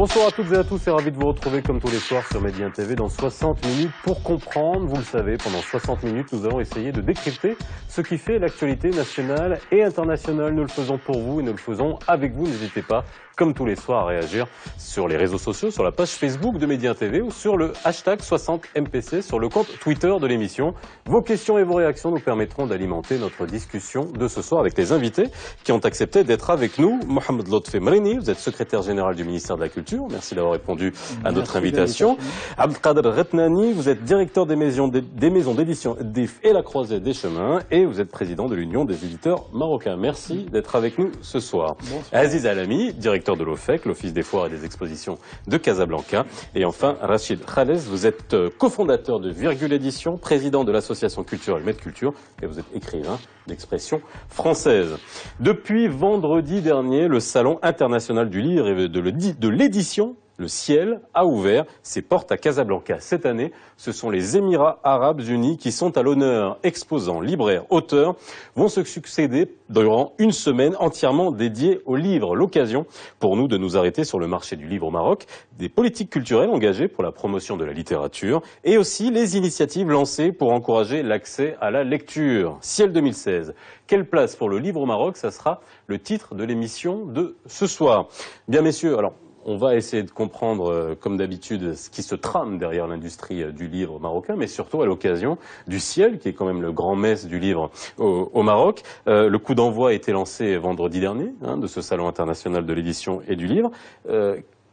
Bonsoir à toutes et à tous et ravi de vous retrouver comme tous les soirs sur Médien TV dans 60 minutes pour comprendre. Vous le savez, pendant 60 minutes, nous allons essayer de décrypter ce qui fait l'actualité nationale et internationale. Nous le faisons pour vous et nous le faisons avec vous. N'hésitez pas, comme tous les soirs, à réagir sur les réseaux sociaux, sur la page Facebook de Médien TV ou sur le hashtag 60MPC sur le compte Twitter de l'émission. Vos questions et vos réactions nous permettront d'alimenter notre discussion de ce soir avec les invités qui ont accepté d'être avec nous. Mohamed Lotfi Mrini, vous êtes secrétaire général du ministère de la Culture. Merci d'avoir répondu à notre invitation. Abdelkader Retnani, vous êtes directeur des maisons d'édition DIF et la Croisée des Chemins et vous êtes président de l'Union des éditeurs marocains. Merci d'être avec nous ce soir. Bonsoir. Aziz Alami, directeur de l'OFEC, l'Office des foires et des expositions de Casablanca. Et enfin, Rachid Khalez, vous êtes cofondateur de Virgule Édition, président de l'association culturelle Medculture et vous êtes écrivain d'expression française. Depuis vendredi dernier, le Salon international du livre et de l'édition, le Ciel, a ouvert ses portes à Casablanca. Cette année, ce sont les Émirats arabes unis qui sont à l'honneur. Exposants, libraires, auteurs vont se succéder durant une semaine entièrement dédiée au livre. L'occasion pour nous de nous arrêter sur le marché du livre au Maroc, des politiques culturelles engagées pour la promotion de la littérature et aussi les initiatives lancées pour encourager l'accès à la lecture. Ciel 2016. Quelle place pour le livre au Maroc? Ça sera le titre de l'émission de ce soir. Bien messieurs, alors on va essayer de comprendre, comme d'habitude, ce qui se trame derrière l'industrie du livre marocain, mais surtout à l'occasion du Ciel, qui est quand même le grand messe du livre au Maroc. Le coup d'envoi a été lancé vendredi dernier, de ce salon international de l'édition et du livre.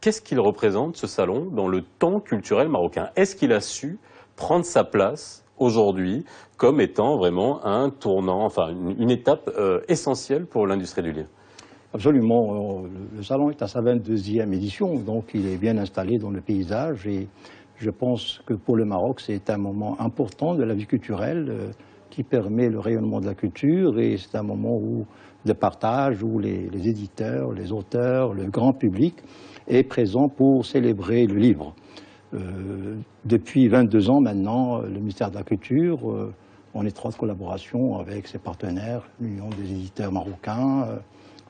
Qu'est-ce qu'il représente, ce salon, dans le temps culturel marocain? Est-ce qu'il a su prendre sa place aujourd'hui comme étant vraiment un tournant, enfin une étape essentielle pour l'industrie du livre? Absolument. Le salon est à sa 22e édition, donc il est bien installé dans le paysage et je pense que pour le Maroc, c'est un moment important de la vie culturelle qui permet le rayonnement de la culture et c'est un moment de partage où les éditeurs, les auteurs, le grand public est présent pour célébrer le livre. Depuis 22 ans maintenant, le ministère de la Culture, en étroite collaboration avec ses partenaires, l'Union des éditeurs marocains,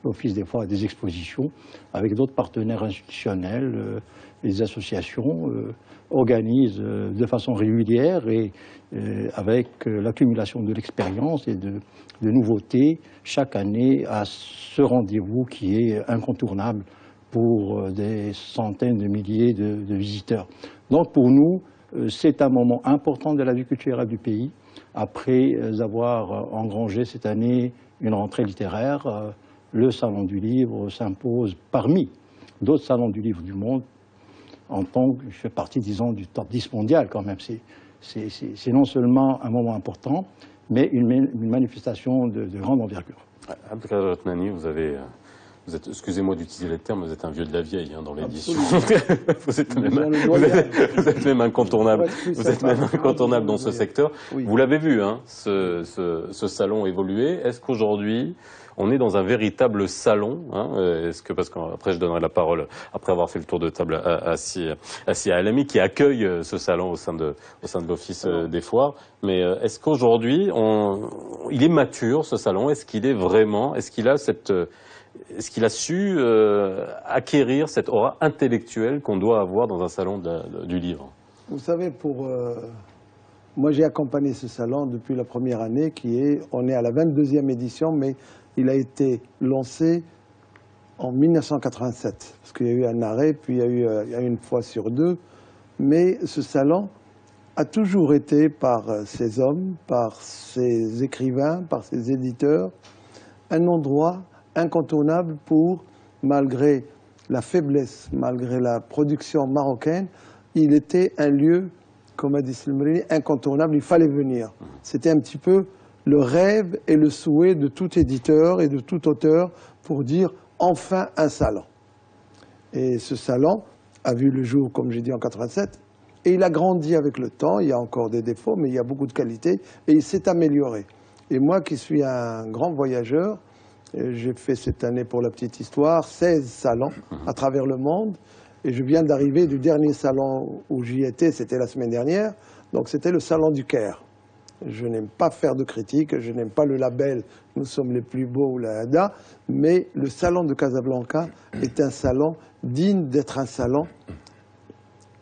l'Office des foires et des expositions, avec d'autres partenaires institutionnels, les associations, organisent de façon régulière et avec l'accumulation de l'expérience et de nouveautés chaque année à ce rendez-vous qui est incontournable pour des centaines de milliers de visiteurs. Donc pour nous, c'est un moment important de la vie culturelle du pays, après avoir engrangé cette année une rentrée littéraire. Le Salon du Livre s'impose parmi d'autres salons du livre du monde en tant que, je fais partie, disons, du top 10 mondial quand même. C'est non seulement un moment important, mais une manifestation de grande envergure. Abdelkader Retnani, vous êtes, excusez-moi d'utiliser les termes, vous êtes un vieux de la vieille dans l'édition. Vous êtes même incontournable. Vous êtes même incontournable dans ce secteur. Oui. Vous l'avez vu, ce salon évoluer. Est-ce qu'aujourd'hui, on est dans un véritable salon, parce qu'après je donnerai la parole, après avoir fait le tour de table à Sia Alami, qui accueille ce salon au sein de l'Office des foires. Mais est-ce qu'aujourd'hui, il est mature, ce salon? Est-ce qu'il a su acquérir cette aura intellectuelle qu'on doit avoir dans un salon du livre? Vous savez, moi j'ai accompagné ce salon depuis la première année, on est à la 22e édition, mais il a été lancé en 1987, parce qu'il y a eu un arrêt, puis il y a eu une fois sur deux. Mais ce salon a toujours été, par ses hommes, par ses écrivains, par ses éditeurs, un endroit incontournable pour, malgré la faiblesse, malgré la production marocaine, il était un lieu, comme a dit Silmrini, incontournable, il fallait venir. C'était un petit peu le rêve et le souhait de tout éditeur et de tout auteur pour dire enfin un salon. Et ce salon a vu le jour, comme j'ai dit, en 87, et il a grandi avec le temps. Il y a encore des défauts, mais il y a beaucoup de qualités, et il s'est amélioré. Et moi qui suis un grand voyageur, j'ai fait cette année, pour la petite histoire, 16 salons à travers le monde, et je viens d'arriver du dernier salon où j'y étais, c'était la semaine dernière, donc c'était le salon du Caire. Je n'aime pas faire de critiques, je n'aime pas le label « Nous sommes les plus beaux » mais le salon de Casablanca est un salon digne d'être un salon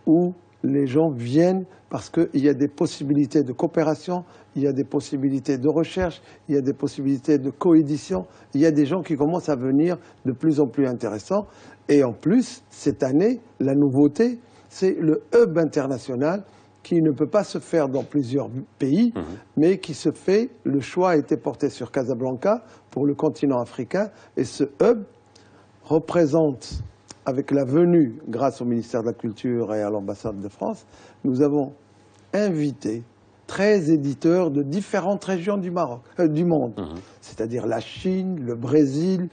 où les gens viennent parce qu'il y a des possibilités de coopération, il y a des possibilités de recherche, il y a des possibilités de coédition. Il y a des gens qui commencent à venir de plus en plus intéressants. Et en plus, cette année, la nouveauté, c'est le hub international qui ne peut pas se faire dans plusieurs pays, mais qui se fait, le choix a été porté sur Casablanca pour le continent africain. Et ce hub représente, avec la venue, grâce au ministère de la Culture et à l'ambassade de France, nous avons invité 13 éditeurs de différentes régions du monde, c'est-à-dire la Chine, le Brésil,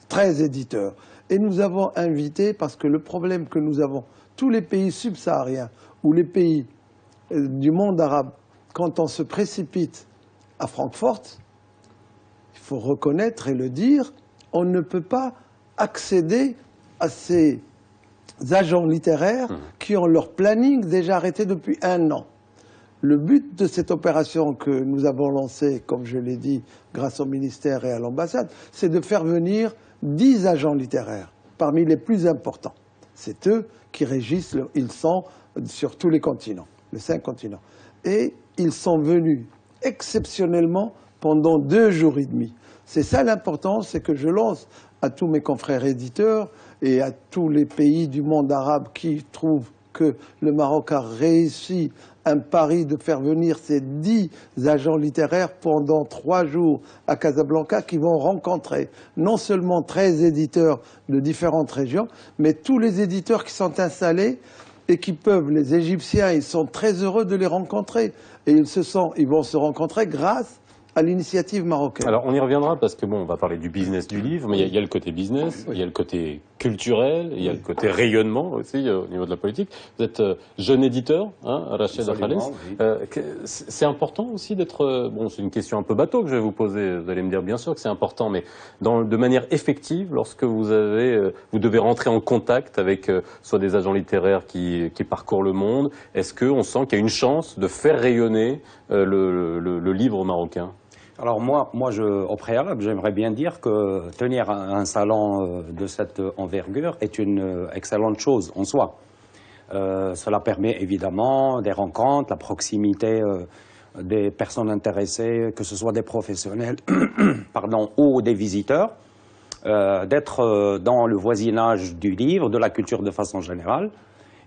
13 éditeurs. Et nous avons invité, parce que le problème que nous avons, tous les pays subsahariens ou les pays du monde arabe, quand on se précipite à Francfort, il faut reconnaître et le dire, on ne peut pas accéder à ces agents littéraires qui ont leur planning déjà arrêté depuis 1 an. Le but de cette opération que nous avons lancée, comme je l'ai dit, grâce au ministère et à l'ambassade, c'est de faire venir 10 agents littéraires, parmi les plus importants. C'est eux qui régissent, ils sont sur tous les continents, les 5 continents. Et ils sont venus exceptionnellement pendant 2 jours et demi. C'est ça l'important, c'est que je lance à tous mes confrères éditeurs et à tous les pays du monde arabe qui trouvent que le Maroc a réussi un pari de faire venir ces 10 agents littéraires pendant 3 jours à Casablanca qui vont rencontrer non seulement 13 éditeurs de différentes régions, mais tous les éditeurs qui sont installés et qui peuvent, les Égyptiens, ils sont très heureux de les rencontrer. Et ils vont se rencontrer grâce à l'initiative marocaine. Alors on y reviendra parce que bon, on va parler du business du livre, mais il y a le côté business, il y a le côté culturel, il y a le côté rayonnement aussi au niveau de la politique. Vous êtes jeune éditeur, Rachid Akhalès. C'est important aussi d'être, bon c'est une question un peu bateau que je vais vous poser, vous allez me dire bien sûr que c'est important, mais de manière effective, lorsque vous devez rentrer en contact avec soit des agents littéraires qui parcourent le monde, est-ce qu'on sent qu'il y a une chance de faire rayonner le livre marocain ? Alors moi au préalable, j'aimerais bien dire que tenir un salon de cette envergure est une excellente chose en soi. Cela permet évidemment des rencontres, la proximité des personnes intéressées, que ce soit des professionnels ou des visiteurs, d'être dans le voisinage du livre, de la culture de façon générale,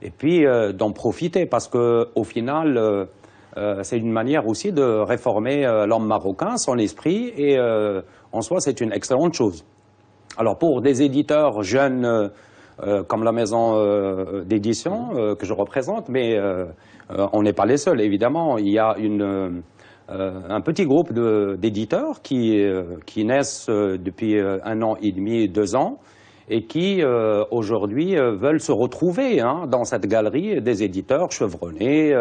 et puis d'en profiter parce qu'au final... c'est une manière aussi de réformer l'homme marocain, son esprit, et en soi, c'est une excellente chose. Alors, pour des éditeurs jeunes comme la maison d'édition que je représente, mais on n'est pas les seuls, évidemment. Il y a un petit groupe d'éditeurs qui naissent depuis 1 an et demi, 2 ans, et qui, aujourd'hui, veulent se retrouver dans cette galerie des éditeurs chevronnés,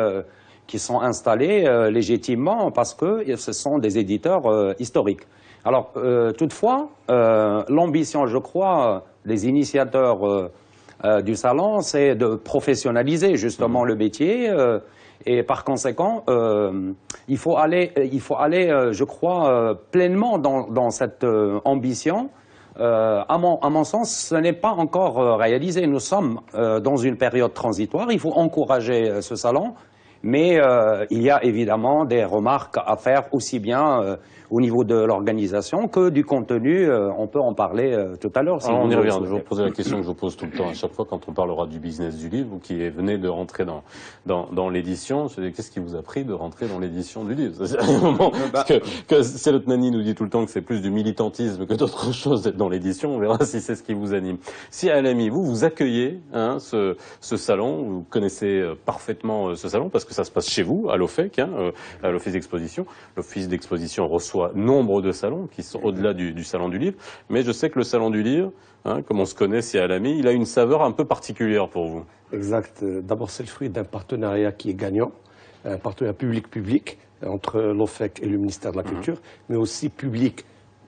qui sont installés légitimement parce que ce sont des éditeurs historiques. Alors, toutefois, l'ambition, je crois, des initiateurs du salon, c'est de professionnaliser justement le métier et par conséquent, il faut aller, je crois, pleinement dans cette ambition. À mon sens, ce n'est pas encore réalisé. Nous sommes dans une période transitoire. Il faut encourager ce salon. Mais il y a évidemment des remarques à faire aussi bien au niveau de l'organisation que du contenu. On peut en parler tout à l'heure. Si on y revient. Je vais vous poser la question que je vous pose tout le temps à chaque fois quand on parlera du business du livre, vous qui venez de rentrer dans l'édition. Qu'est-ce qui vous a pris de rentrer dans l'édition du livre? Parce que Célotte Nani nous dit tout le temps que c'est plus du militantisme que d'autres choses d'être dans l'édition. On verra si c'est ce qui vous anime. Si Alami, vous accueillez ce salon, vous connaissez parfaitement ce salon parce que ça se passe chez vous, à l'OFEC, à l'Office d'Exposition. L'Office d'Exposition reçoit nombre de salons qui sont au-delà du salon du livre, mais je sais que le salon du livre, comme on se connaît, si Alami, il a une saveur un peu particulière pour vous. Exact. D'abord, c'est le fruit d'un partenariat qui est gagnant, un partenariat public-public entre l'OFEC et le ministère de la Culture, mais aussi public,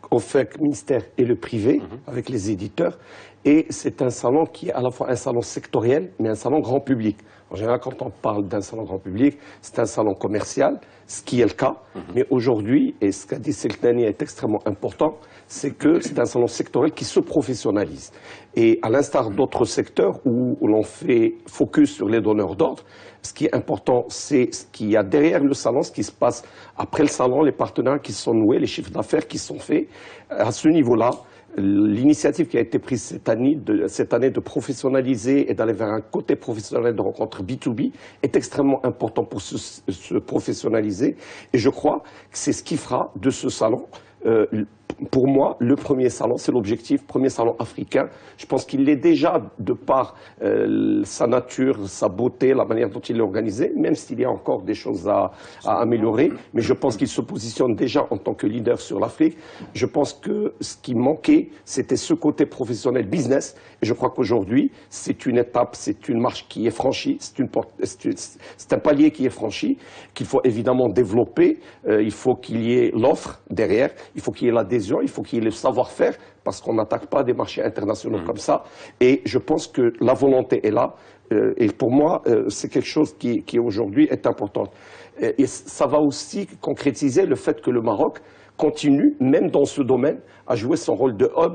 OFEC, ministère et le privé, avec les éditeurs. Et c'est un salon qui est à la fois un salon sectoriel, mais un salon grand public. En général, quand on parle d'un salon grand public, c'est un salon commercial, ce qui est le cas. Mais aujourd'hui, et ce qu'a dit Seltani est extrêmement important, c'est que c'est un salon sectoriel qui se professionnalise. Et à l'instar d'autres secteurs où l'on fait focus sur les donneurs d'ordre, ce qui est important, c'est ce qu'il y a derrière le salon, ce qui se passe après le salon, les partenariats qui sont noués, les chiffres d'affaires qui sont faits. À ce niveau-là, l'initiative qui a été prise cette année de professionnaliser et d'aller vers un côté professionnel de rencontres B2B est extrêmement important pour se professionnaliser. Et je crois que c'est ce qui fera de ce salon, pour moi, le premier salon, c'est l'objectif, premier salon africain. Je pense qu'il l'est déjà de par sa nature, sa beauté, la manière dont il est organisé, même s'il y a encore des choses à améliorer. Mais je pense qu'il se positionne déjà en tant que leader sur l'Afrique. Je pense que ce qui manquait, c'était ce côté professionnel business. Et je crois qu'aujourd'hui, c'est une étape, c'est une marche qui est franchie, c'est un palier qui est franchi, qu'il faut évidemment développer. Il faut qu'il y ait l'offre derrière, il faut qu'il y ait l'adhésion, il faut qu'il y ait le savoir-faire, parce qu'on n'attaque pas des marchés internationaux comme ça. Et je pense que la volonté est là. Et pour moi, c'est quelque chose qui aujourd'hui est important. Et ça va aussi concrétiser le fait que le Maroc continue, même dans ce domaine, à jouer son rôle de hub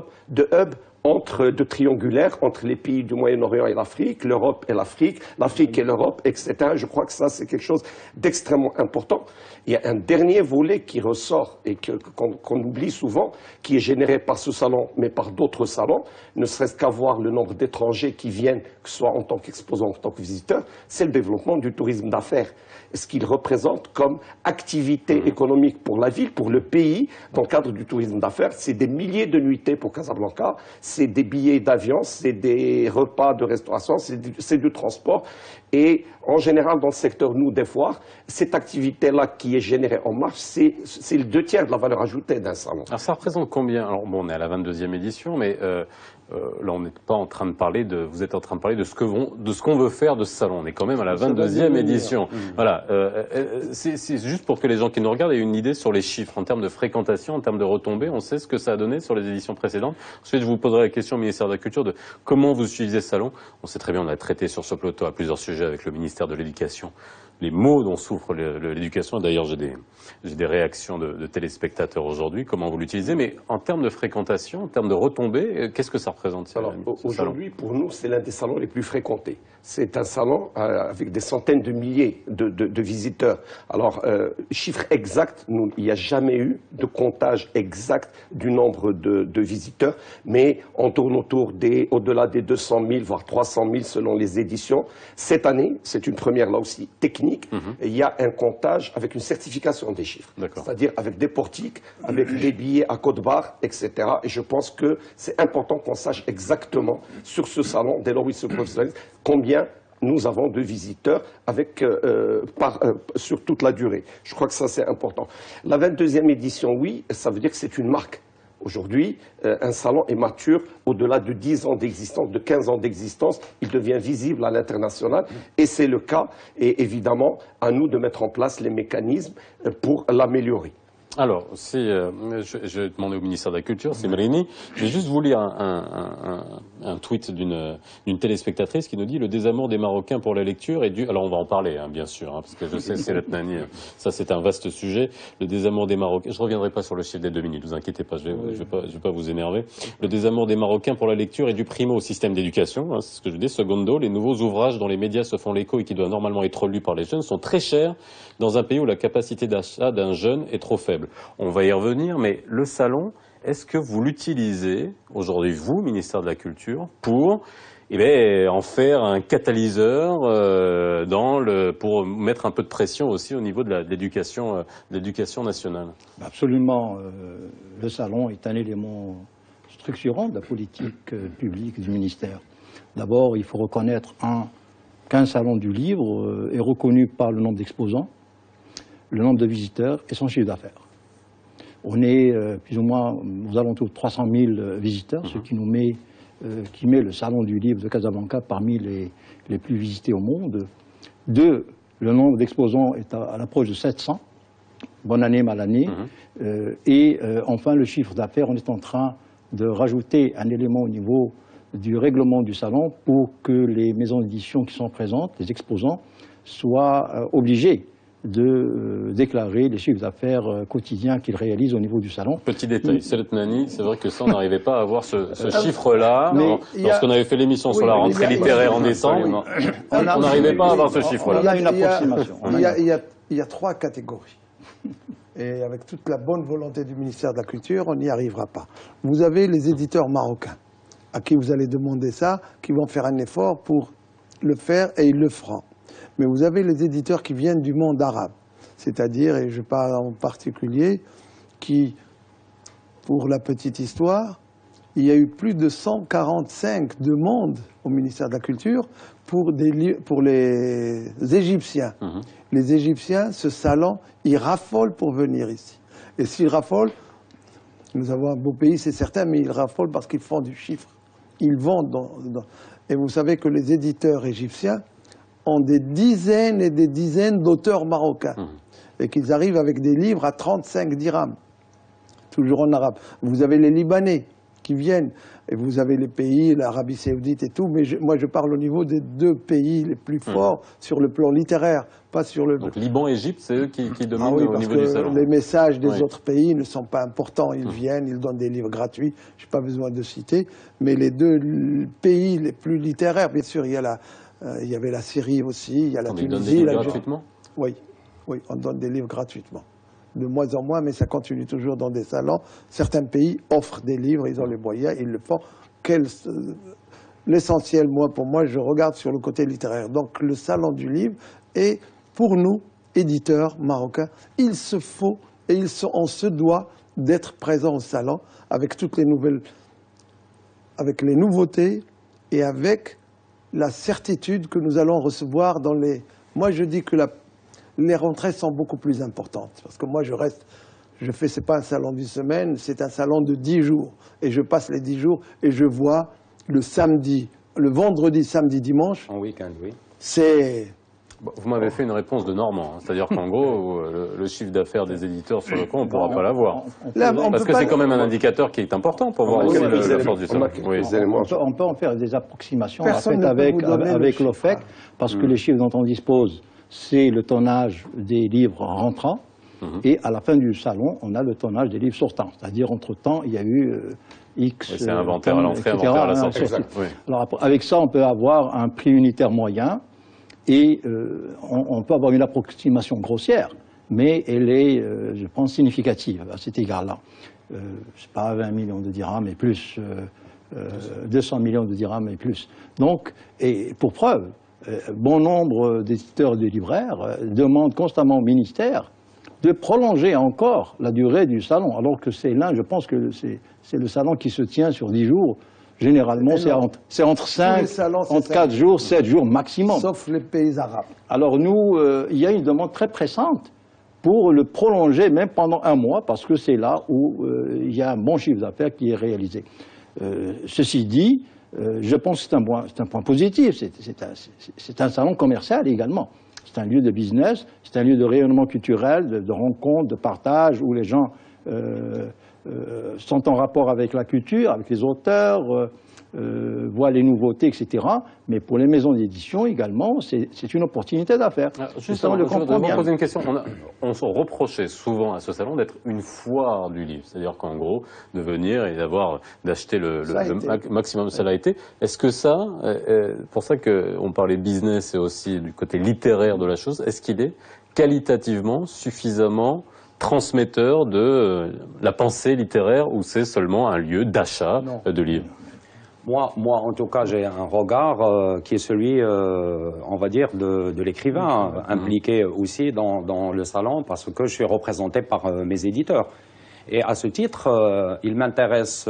de triangulaire entre les pays du Moyen-Orient et l'Afrique, l'Europe et l'Afrique et l'Europe, etc. Je crois que ça, c'est quelque chose d'extrêmement important. Il y a un dernier volet qui ressort et qu'on oublie souvent, qui est généré par ce salon, mais par d'autres salons, ne serait-ce qu'à voir le nombre d'étrangers qui viennent, que ce soit en tant qu'exposants, en tant que visiteurs, c'est le développement du tourisme d'affaires. Ce qu'il représente comme activité économique pour la ville, pour le pays, dans le cadre du tourisme d'affaires. C'est des milliers de nuitées pour Casablanca, c'est des billets d'avion, c'est des repas de restauration, c'est du transport. Et en général, dans le secteur, nous, des foires, cette activité-là qui est générée en marche, c'est le 2/3 de la valeur ajoutée d'un salon. Alors ça représente combien? Alors bon, on est à la 22e édition, mais là on n'est pas en train de parler vous êtes en train de parler de ce qu'on veut faire de ce salon. On est quand même à la 22e édition. Voilà. C'est juste pour que les gens qui nous regardent aient une idée sur les chiffres en termes de fréquentation, en termes de retombées. On sait ce que ça a donné sur les éditions précédentes. Ensuite, je vous poserai la question au ministère de la Culture de comment vous utilisez ce salon. On sait très bien, on a traité sur ce plateau à plusieurs sujets avec le ministère de l'Éducation. Les maux dont souffre l'éducation. D'ailleurs, j'ai des réactions de téléspectateurs aujourd'hui. Comment vous l'utilisez? Mais en termes de fréquentation, en termes de retombées, qu'est-ce que ça représente? Alors, aujourd'hui, pour nous, c'est l'un des salons les plus fréquentés. C'est un salon avec des centaines de milliers de visiteurs. Alors, chiffre exact, il n'y a jamais eu de comptage exact du nombre de visiteurs, mais on tourne au-delà des 200 000, voire 300 000 selon les éditions. Cette année, c'est une première là aussi technique. Et il y a un comptage avec une certification des chiffres, c'est-à-dire avec des portiques, avec des billets à code barre, etc. Et je pense que c'est important qu'on sache exactement sur ce salon, dès lors où il se professionnalise, combien nous avons de visiteurs sur toute la durée. Je crois que ça, c'est important. La 22e édition, oui, ça veut dire que c'est une marque. Aujourd'hui, un salon est mature au-delà de 10 ans d'existence, de 15 ans d'existence. Il devient visible à l'international et c'est le cas. Et évidemment, à nous de mettre en place les mécanismes pour l'améliorer. Alors, je vais demander au ministère de la Culture, c'est Mélanie. Je vais juste vous lire un tweet d'une téléspectatrice qui nous dit « Le désamour des Marocains pour la lecture est dû… » Alors, on va en parler, bien sûr, parce que je sais, c'est Seltani, ça c'est un vaste sujet. Le désamour des Marocains… Je ne reviendrai pas sur le chiffre des 2 minutes, ne vous inquiétez pas, je vais pas vous énerver. Le désamour des Marocains pour la lecture est dû primo au système d'éducation, c'est ce que je dis. Secondo, les nouveaux ouvrages dont les médias se font l'écho et qui doivent normalement être lus par les jeunes sont très chers dans un pays où la capacité d'achat d'un jeune est trop faible. On va y revenir, mais le salon, est-ce que vous l'utilisez aujourd'hui, vous, ministère de la Culture, pour en faire un catalyseur pour mettre un peu de pression aussi au niveau de l'éducation nationale? Absolument. Le salon est un élément structurant de la politique publique du ministère. D'abord, il faut reconnaître qu'un salon du livre est reconnu par le nombre d'exposants, le nombre de visiteurs et son chiffre d'affaires. On est plus ou moins aux alentours de 300 000 visiteurs, ce qui met le salon du livre de Casablanca parmi les plus visités au monde. Le nombre d'exposants est à l'approche de 700, bonne année, mal année. Enfin, le chiffre d'affaires, on est en train de rajouter un élément au niveau du règlement du salon pour que les maisons d'édition qui sont présentes, les exposants, soient obligés de déclarer les chiffres d'affaires quotidiens qu'ils réalisent au niveau du salon. Petit détail, Selet Nani, c'est vrai que ça, on n'arrivait pas à avoir ce chiffre-là. Lorsqu'on avait fait l'émission sur la rentrée littéraire en décembre, on n'arrivait pas à avoir ce chiffre-là. Il y a une approximation. Il y a 3 catégories. Et avec toute la bonne volonté du ministère de la Culture, on n'y arrivera pas. Vous avez les éditeurs marocains, à qui vous allez demander ça, qui vont faire un effort pour le faire, et ils le feront. Mais vous avez les éditeurs qui viennent du monde arabe, c'est-à-dire, et je parle en particulier, qui, pour la petite histoire, il y a eu plus de 145 demandes au ministère de la Culture pour les Égyptiens. Les Égyptiens, ce salon, ils raffolent pour venir ici. Et s'ils raffolent, nous avons un beau pays, c'est certain, mais ils raffolent parce qu'ils font du chiffre. Ils vendent Et vous savez que les éditeurs égyptiens ont des dizaines et des dizaines d'auteurs marocains. Et qu'ils arrivent avec des livres à 35 dirhams, toujours en arabe. Vous avez les Libanais qui viennent, et vous avez les pays, l'Arabie Saoudite et tout, mais moi je parle au niveau des 2 pays les plus forts sur le plan littéraire, pas sur le... Donc Liban et Égypte, c'est eux qui dominent au niveau que du salon. Les messages des autres pays ne sont pas importants, ils viennent, ils donnent des livres gratuits, je n'ai pas besoin de citer, mais les 2 pays les plus littéraires, bien sûr, il y avait la Syrie aussi, il y a la Tunisie... Ils donnent des livres gratuitement ? Oui, on donne des livres gratuitement. De moins en moins, mais ça continue toujours dans des salons. Certains pays offrent des livres, ils ont les moyens, ils le font. L'essentiel, pour moi, je regarde sur le côté littéraire. Donc le salon du livre est, pour nous, éditeurs marocains, il se faut et on se doit d'être présent au salon avec toutes les nouvelles, avec les nouveautés et avec la certitude que nous allons recevoir dans les... Moi, je dis que les rentrées sont beaucoup plus importantes. Parce que moi, c'est pas un salon d'1 semaine, c'est un salon de 10 jours. Et je passe les 10 jours et je vois le vendredi, samedi, dimanche. En week-end, oui. C'est... Vous m'avez fait une réponse de Normand, hein. C'est-à-dire qu'en gros, le chiffre d'affaires des éditeurs sur le camp, on ne pourra pas l'avoir. Parce que c'est quand même un indicateur qui est important pour voir aussi la force du salon. On peut en faire des approximations avec l'OFEC, parce que les chiffres dont on dispose, c'est le tonnage des livres rentrants, et à la fin du salon, on a le tonnage des livres sortants. C'est-à-dire, entre-temps, il y a eu X... c'est inventaire à l'entrée, inventaire à la sortie. Alors, avec ça, on peut avoir un prix unitaire moyen, et on peut avoir une approximation grossière, mais elle est, je pense, significative à cet égard-là. C'est pas 20 millions de dirhams et plus, 200 millions de dirhams et plus. Donc, et pour preuve, bon nombre d'éditeurs et de libraires demandent constamment au ministère de prolonger encore la durée du salon, alors que je pense que c'est le salon qui se tient sur 10 jours. Généralement, c'est entre 4 jours, 7 jours maximum. Sauf les pays arabes. Alors nous, il y a une demande très pressante pour le prolonger même pendant 1 mois, parce que c'est là où il y a un bon chiffre d'affaires qui est réalisé. Ceci dit, je pense que c'est un point positif, c'est un salon commercial également. C'est un lieu de business, c'est un lieu de rayonnement culturel, de rencontre, de partage, où les gens sont en rapport avec la culture, avec les auteurs, voient les nouveautés, etc. Mais pour les maisons d'édition également, c'est une opportunité d'affaires. Justement, je voudrais poser une question. On se reprochait souvent à ce salon d'être une foire du livre. C'est-à-dire qu'en gros, de venir et d'acheter le maximum, ça l'a été. Est-ce que ça, pour ça qu'on parlait business et aussi du côté littéraire de la chose, est-ce qu'il est qualitativement suffisamment transmetteur de la pensée littéraire ou c'est seulement un lieu d'achat de livres? Moi, en tout cas, j'ai un regard qui est celui, on va dire, de l'écrivain, impliqué aussi dans le salon, parce que je suis représenté par mes éditeurs. Et à ce titre, il m'intéresse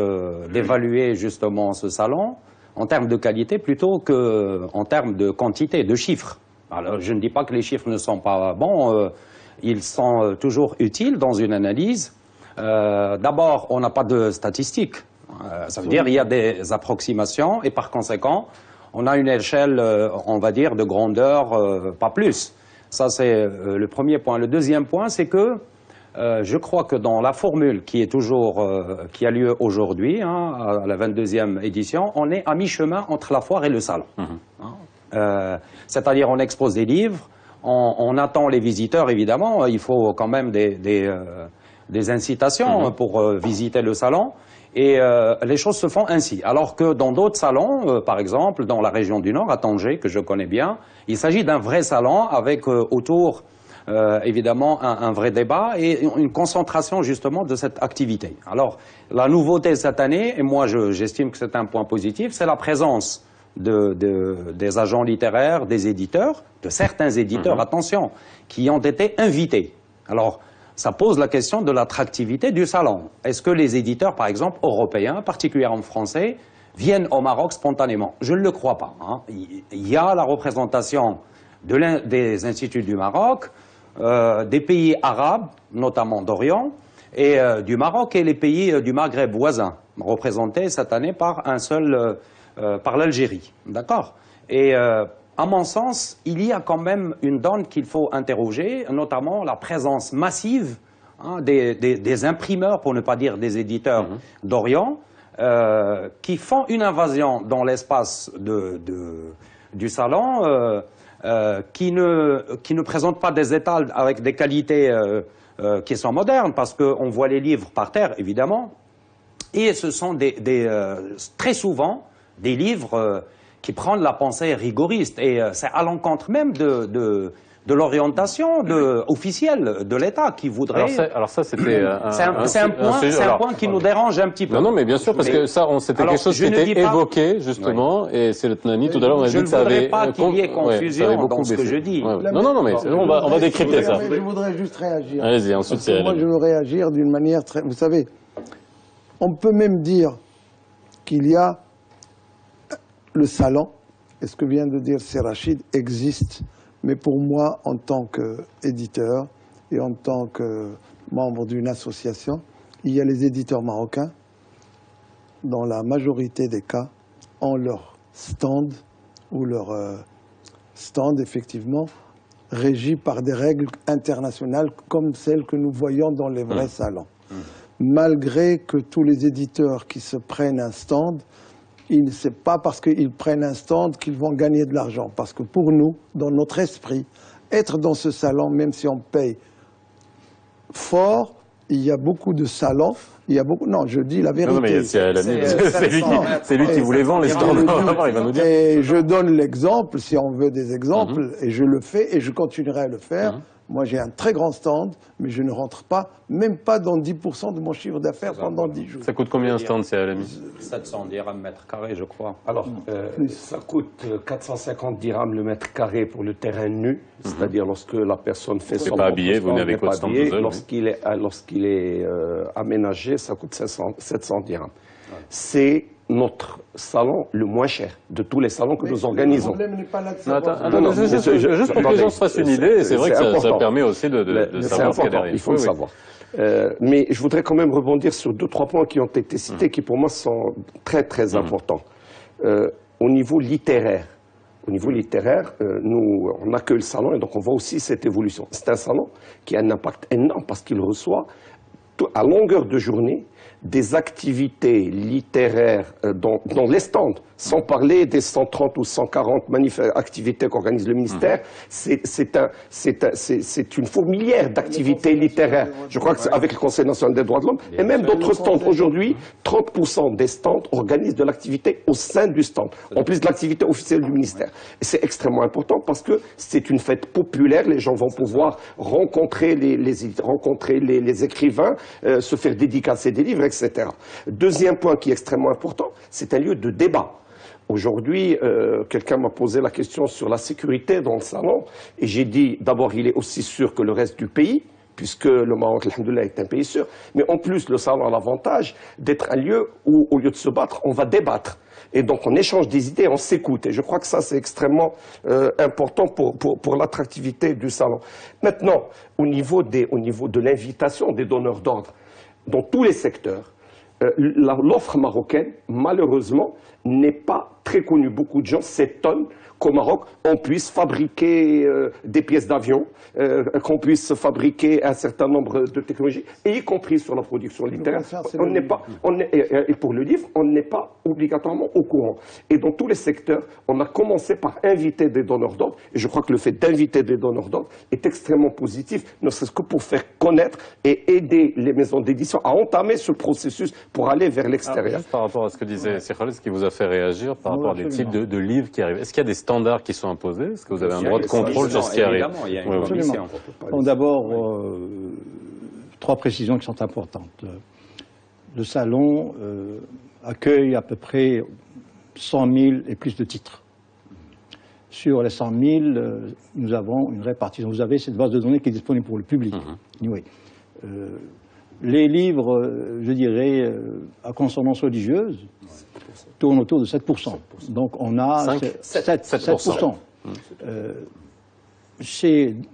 d'évaluer justement ce salon en termes de qualité plutôt qu'en termes de quantité, de chiffres. Alors, je ne dis pas que les chiffres ne sont pas bons, ils sont toujours utiles dans une analyse. D'abord, on n'a pas de statistiques. Ça veut dire qu'il y a des approximations et par conséquent, on a une échelle, on va dire, de grandeur, pas plus. Ça, c'est le premier point. Le deuxième point, c'est que Je crois que dans la formule qui est toujours, qui a lieu aujourd'hui, hein, à la 22e édition, on est à mi-chemin entre la foire et le salon. C'est-à-dire on expose des livres, on attend les visiteurs évidemment, il faut quand même des incitations pour visiter le salon. Et les choses se font ainsi. Alors que dans d'autres salons, par exemple dans la région du Nord, à Tanger, que je connais bien, il s'agit d'un vrai salon avec autour, évidemment, un vrai débat et une concentration justement de cette activité. Alors, la nouveauté cette année, et moi j'estime que c'est un point positif, c'est la présence des agents littéraires, des éditeurs, de certains éditeurs, attention, qui ont été invités. Alors, ça pose la question de l'attractivité du salon. Est-ce que les éditeurs, par exemple, européens, particulièrement français, viennent au Maroc spontanément? Je ne le crois pas. Hein. Il y a la représentation des instituts du Maroc, des pays arabes, notamment d'Orient, et du Maroc et les pays du Maghreb voisins, représentés cette année par par l'Algérie. D'accord? Et à mon sens, il y a quand même une donne qu'il faut interroger, notamment la présence massive des imprimeurs, pour ne pas dire des éditeurs d'Orient, qui font une invasion dans l'espace du salon, qui ne présentent pas des étals avec des qualités qui sont modernes, parce qu'on voit les livres par terre, évidemment, et ce sont très souvent des livres qui prennent la pensée rigoriste, et c'est à l'encontre même de l'orientation officielle de l'État qui voudrait... Alors ça, c'était c'est un point qui nous dérange un petit peu. Non, mais bien sûr, parce que ça, c'était quelque chose qui était évoqué, justement, et c'est le Tnani, tout à l'heure, on a dit que ça avait... Je ne voudrais pas qu'il y ait confusion dans ce que je dis. Non, mais on va décrypter ça. Je voudrais juste réagir. Allez-y, ensuite c'est... Moi, je veux réagir d'une manière très... Vous savez, on peut même dire qu'il y a le salon, et ce que vient de dire c'est Rachid, existe. Mais pour moi, en tant qu'éditeur et en tant que membre d'une association, il y a les éditeurs marocains, dans la majorité des cas, ont leur stand, ou leur stand, effectivement, régi par des règles internationales comme celles que nous voyons dans les vrais salons. Malgré que tous les éditeurs qui se prennent un stand, ce n'est pas parce qu'ils prennent un stand qu'ils vont gagner de l'argent. Parce que pour nous, dans notre esprit, être dans ce salon, même si on paye fort, il y a beaucoup de salons. Non, je dis la vérité. Non, mais c'est lui qui vous les vend, les stands. Il va nous dire. Et je donne l'exemple, si on veut des exemples, et je le fais, et je continuerai à le faire. Moi, j'ai un très grand stand, mais je ne rentre pas, même pas dans 10% de mon chiffre d'affaires pendant 10 jours. Ça coûte combien un stand, c'est Alami? 700 dirhams mètre carré, je crois. Alors, ça coûte 450 dirhams le mètre carré pour le terrain nu, c'est-à-dire lorsque la personne fait son... pas habillé, vous venez avec votre stand tout seul. Lorsqu'il est aménagé, ça coûte 700 dirhams. C'est notre salon le moins cher de tous les salons que nous organisons. Le problème n'est pas là de savoir. Juste pour que les gens se fassent une idée, c'est vrai que ça permet aussi de savoir ce qu'il y a derrière. Il faut le savoir. Mais je voudrais quand même rebondir sur 2-3 points qui ont été cités, qui pour moi sont très très importants. Au niveau littéraire, nous, on accueille le salon et donc on voit aussi cette évolution. C'est un salon qui a un impact énorme parce qu'il reçoit à longueur de journée des activités littéraires dans les stands, sans parler des 130 ou 140 activités qu'organise le ministère. C'est une fourmilière d'activités littéraires. Je crois que c'est avec le Conseil national des droits de l'homme, et même d'autres stands. Aujourd'hui, 30% des stands organisent de l'activité au sein du stand, en plus de l'activité officielle du ministère. Et c'est extrêmement important parce que c'est une fête populaire, les gens vont pouvoir rencontrer les écrivains, se faire dédicacer des livres, etc. Deuxième point qui est extrêmement important, c'est un lieu de débat. Aujourd'hui, quelqu'un m'a posé la question sur la sécurité dans le salon, et j'ai dit, d'abord, il est aussi sûr que le reste du pays, puisque le Maroc, alhamdoulilah, est un pays sûr, mais en plus, le salon a l'avantage d'être un lieu où, au lieu de se battre, on va débattre. Et donc, on échange des idées, on s'écoute. Et je crois que ça, c'est extrêmement important pour l'attractivité du salon. Maintenant, au niveau de l'invitation des donneurs d'ordre, dans tous les secteurs, l'offre marocaine, malheureusement, n'est pas très connu. Beaucoup de gens s'étonnent qu'au Maroc, on puisse fabriquer des pièces d'avion, qu'on puisse fabriquer un certain nombre de technologies, et y compris sur la production littéraire. Et pour le livre, on n'est pas obligatoirement au courant. Et dans tous les secteurs, on a commencé par inviter des donneurs d'ordre, et je crois que le fait d'inviter des donneurs d'ordre est extrêmement positif, ne serait-ce que pour faire connaître et aider les maisons d'édition à entamer ce processus pour aller vers l'extérieur. Par rapport à ce que disait Khaled, ce qui vous a fait réagir par rapport à des types de livres qui arrivent, est-ce qu'il y a des standards qui sont imposés? Est-ce que vous avez un droit de contrôle sur ce qui arrive? Évidemment, il y a une commission. D'abord, 3 précisions qui sont importantes. Le salon accueille à peu près 100 000 et plus de titres. Sur les 100 000, nous avons une répartition. Vous avez cette base de données qui est disponible pour le public. Oui. Les livres, je dirais, à consonance religieuse, tournent autour de 7%. Donc on a 7%.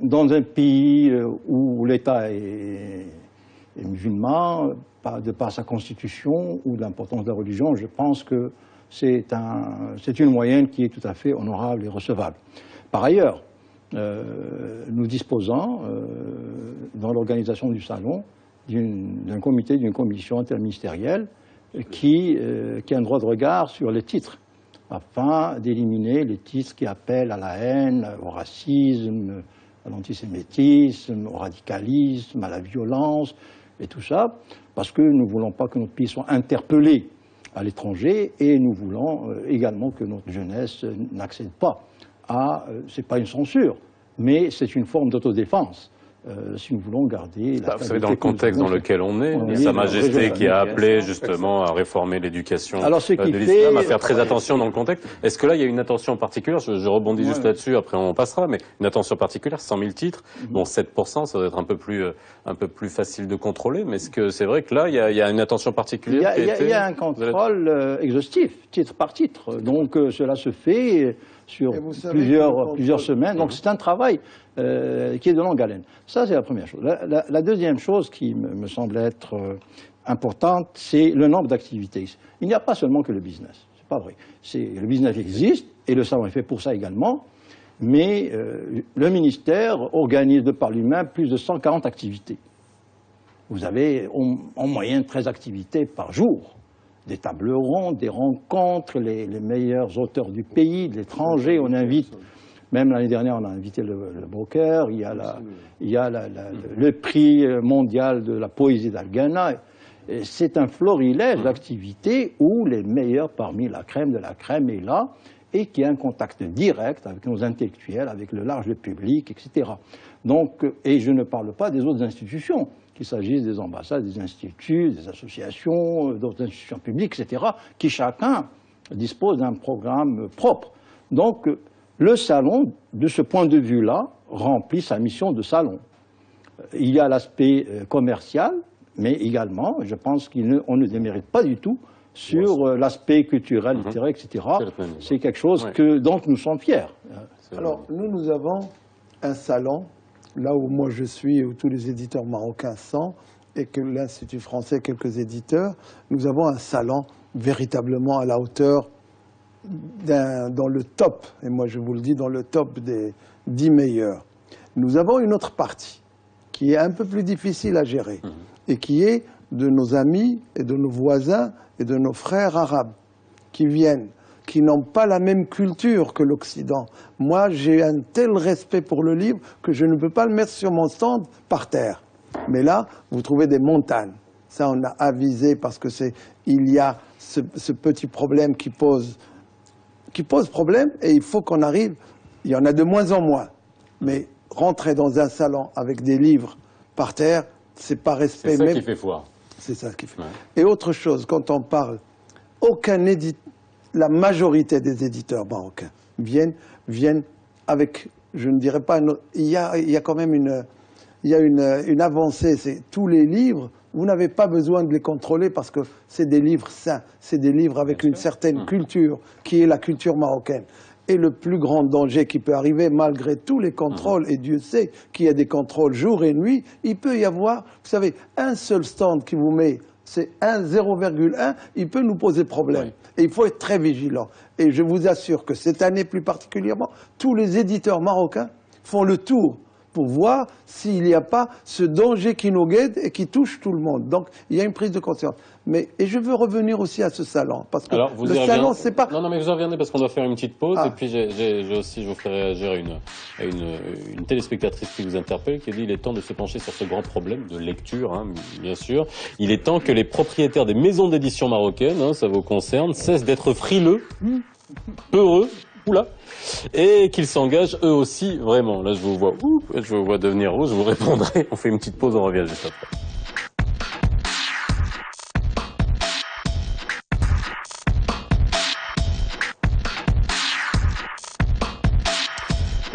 Dans un pays où l'État est musulman, de par sa constitution ou de l'importance de la religion, je pense que c'est une moyenne qui est tout à fait honorable et recevable. Par ailleurs, nous disposons, dans l'organisation du salon, d'un comité, d'une commission interministérielle qui a un droit de regard sur les titres, afin d'éliminer les titres qui appellent à la haine, au racisme, à l'antisémitisme, au radicalisme, à la violence, et tout ça, parce que nous ne voulons pas que notre pays soit interpellé à l'étranger, et nous voulons également que notre jeunesse n'accède pas à... c'est pas une censure, mais c'est une forme d'autodéfense. Si nous voulons garder... Vous savez, dans le contexte dans lequel on est, Sa Majesté qui a appelé justement à réformer l'éducation de l'islam, à faire très attention dans le contexte. Est-ce que là, il y a une attention particulière? Je rebondis juste là-dessus, après on passera, mais une attention particulière, 100 000 titres, bon, 7%, ça doit être un peu plus facile de contrôler, mais est-ce que c'est vrai que là, il y a une attention particulière? Il y a un contrôle exhaustif, titre par titre, donc cela se fait sur plusieurs semaines, donc c'est un travail qui est de longue haleine. Ça, c'est la première chose. La deuxième chose qui me semble être importante, c'est le nombre d'activités. Il n'y a pas seulement que le business, c'est pas vrai. Le business existe, et le salon est fait pour ça également, mais le ministère organise de par lui-même plus de 140 activités. Vous avez en moyenne 13 activités par jour. Des tables rondes, des rencontres, les meilleurs auteurs du pays, de l'étranger, on invite... Même l'année dernière, on a invité le Broker, il y a le prix mondial de la poésie d'Al-Ghana. C'est un florilège d'activités où les meilleurs parmi la crème de la crème est là et qui a un contact direct avec nos intellectuels, avec le large public, etc. Donc, et je ne parle pas des autres institutions, qu'il s'agisse des ambassades, des instituts, des associations, d'autres institutions publiques, etc., qui chacun dispose d'un programme propre. Donc, le salon, de ce point de vue-là, remplit sa mission de salon. Il y a l'aspect commercial, mais également, je pense qu'on ne démérite pas du tout sur l'aspect culturel, littéraire, etc. C'est quelque chose dont nous sommes fiers. Alors, nous avons un salon, là où moi je suis, où tous les éditeurs marocains sont, et que l'Institut français, quelques éditeurs, nous avons un salon véritablement à la hauteur dans le top, et moi je vous le dis, dans le top des 10 meilleurs. Nous avons une autre partie qui est un peu plus difficile à gérer et qui est de nos amis et de nos voisins et de nos frères arabes qui viennent, qui n'ont pas la même culture que l'Occident. Moi, j'ai un tel respect pour le livre que je ne peux pas le mettre sur mon stand par terre. Mais là, vous trouvez des montagnes. Ça, on a avisé parce que il y a ce petit problème qui pose problème, et il faut qu'on arrive, il y en a de moins en moins, mais rentrer dans un salon avec des livres par terre, c'est pas respect. C'est ça qui fait foire. C'est ça qui fait. Ouais. Et autre chose, quand on parle, la majorité des éditeurs marocains viennent avec, je ne dirais pas, il y a quand même une avancée, c'est tous les livres. Vous n'avez pas besoin de les contrôler parce que c'est des livres sains, c'est des livres avec une certaine culture qui est la culture marocaine. Et le plus grand danger qui peut arriver, malgré tous les contrôles, et Dieu sait qu'il y a des contrôles jour et nuit, il peut y avoir, vous savez, un seul stand qui vous met C'est 1, 0,1, il peut nous poser problème. Oui. Et il faut être très vigilant. Et je vous assure que cette année plus particulièrement, tous les éditeurs marocains font le tour pour voir s'il n'y a pas ce danger qui nous guette et qui touche tout le monde. Donc, il y a une prise de conscience. Et je veux revenir aussi à ce salon, parce que vous le y salon, reviendrez. c'est pas... Non, mais vous en reviendrez parce qu'on doit faire une petite pause. Ah. Et puis, j'ai aussi, je vous ferai réagir à une téléspectatrice qui vous interpelle, qui dit il est temps de se pencher sur ce grand problème de lecture, hein, bien sûr. Il est temps que les propriétaires des maisons d'édition marocaines, hein, ça vous concerne, cessent d'être frileux, peureux, oula, et qu'ils s'engagent eux aussi vraiment. Là, je vous vois devenir rouge, je vous répondrai. On fait une petite pause, on revient juste après.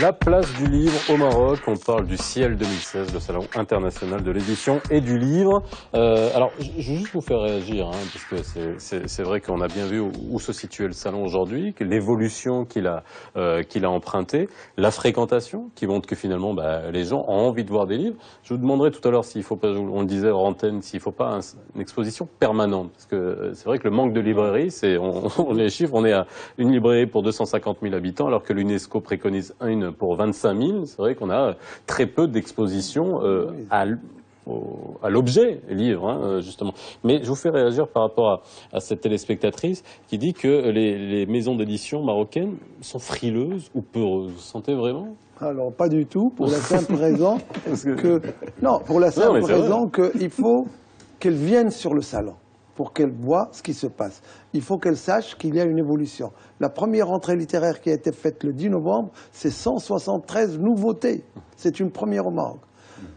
La place du livre au Maroc, on parle du Ciel 2016, le salon international de l'édition et du livre. Alors, je vais juste vous faire réagir, hein, parce que c'est vrai qu'on a bien vu où se situait le salon aujourd'hui, l'évolution qu'il a empruntée, la fréquentation qui montre que finalement les gens ont envie de voir des livres. Je vous demanderai tout à l'heure s'il faut pas, on le disait hors antenne, s'il ne faut pas une exposition permanente, parce que c'est vrai que le manque de librairies, on les chiffres, on est à une librairie pour 250 000 habitants, alors que l'UNESCO préconise une pour 25 000, c'est vrai qu'on a très peu d'expositions à l'objet livre, hein, justement. Mais je vous fais réagir par rapport à cette téléspectatrice qui dit que les maisons d'édition marocaines sont frileuses ou peureuses. Vous sentez vraiment ? Alors, pas du tout, pour la simple raison qu'il faut qu'elles viennent sur le salon pour qu'elles voient ce qui se passe. Il faut qu'elles sachent qu'il y a une évolution. La première rentrée littéraire qui a été faite le 10 novembre, c'est 173 nouveautés. C'est une première au Maroc.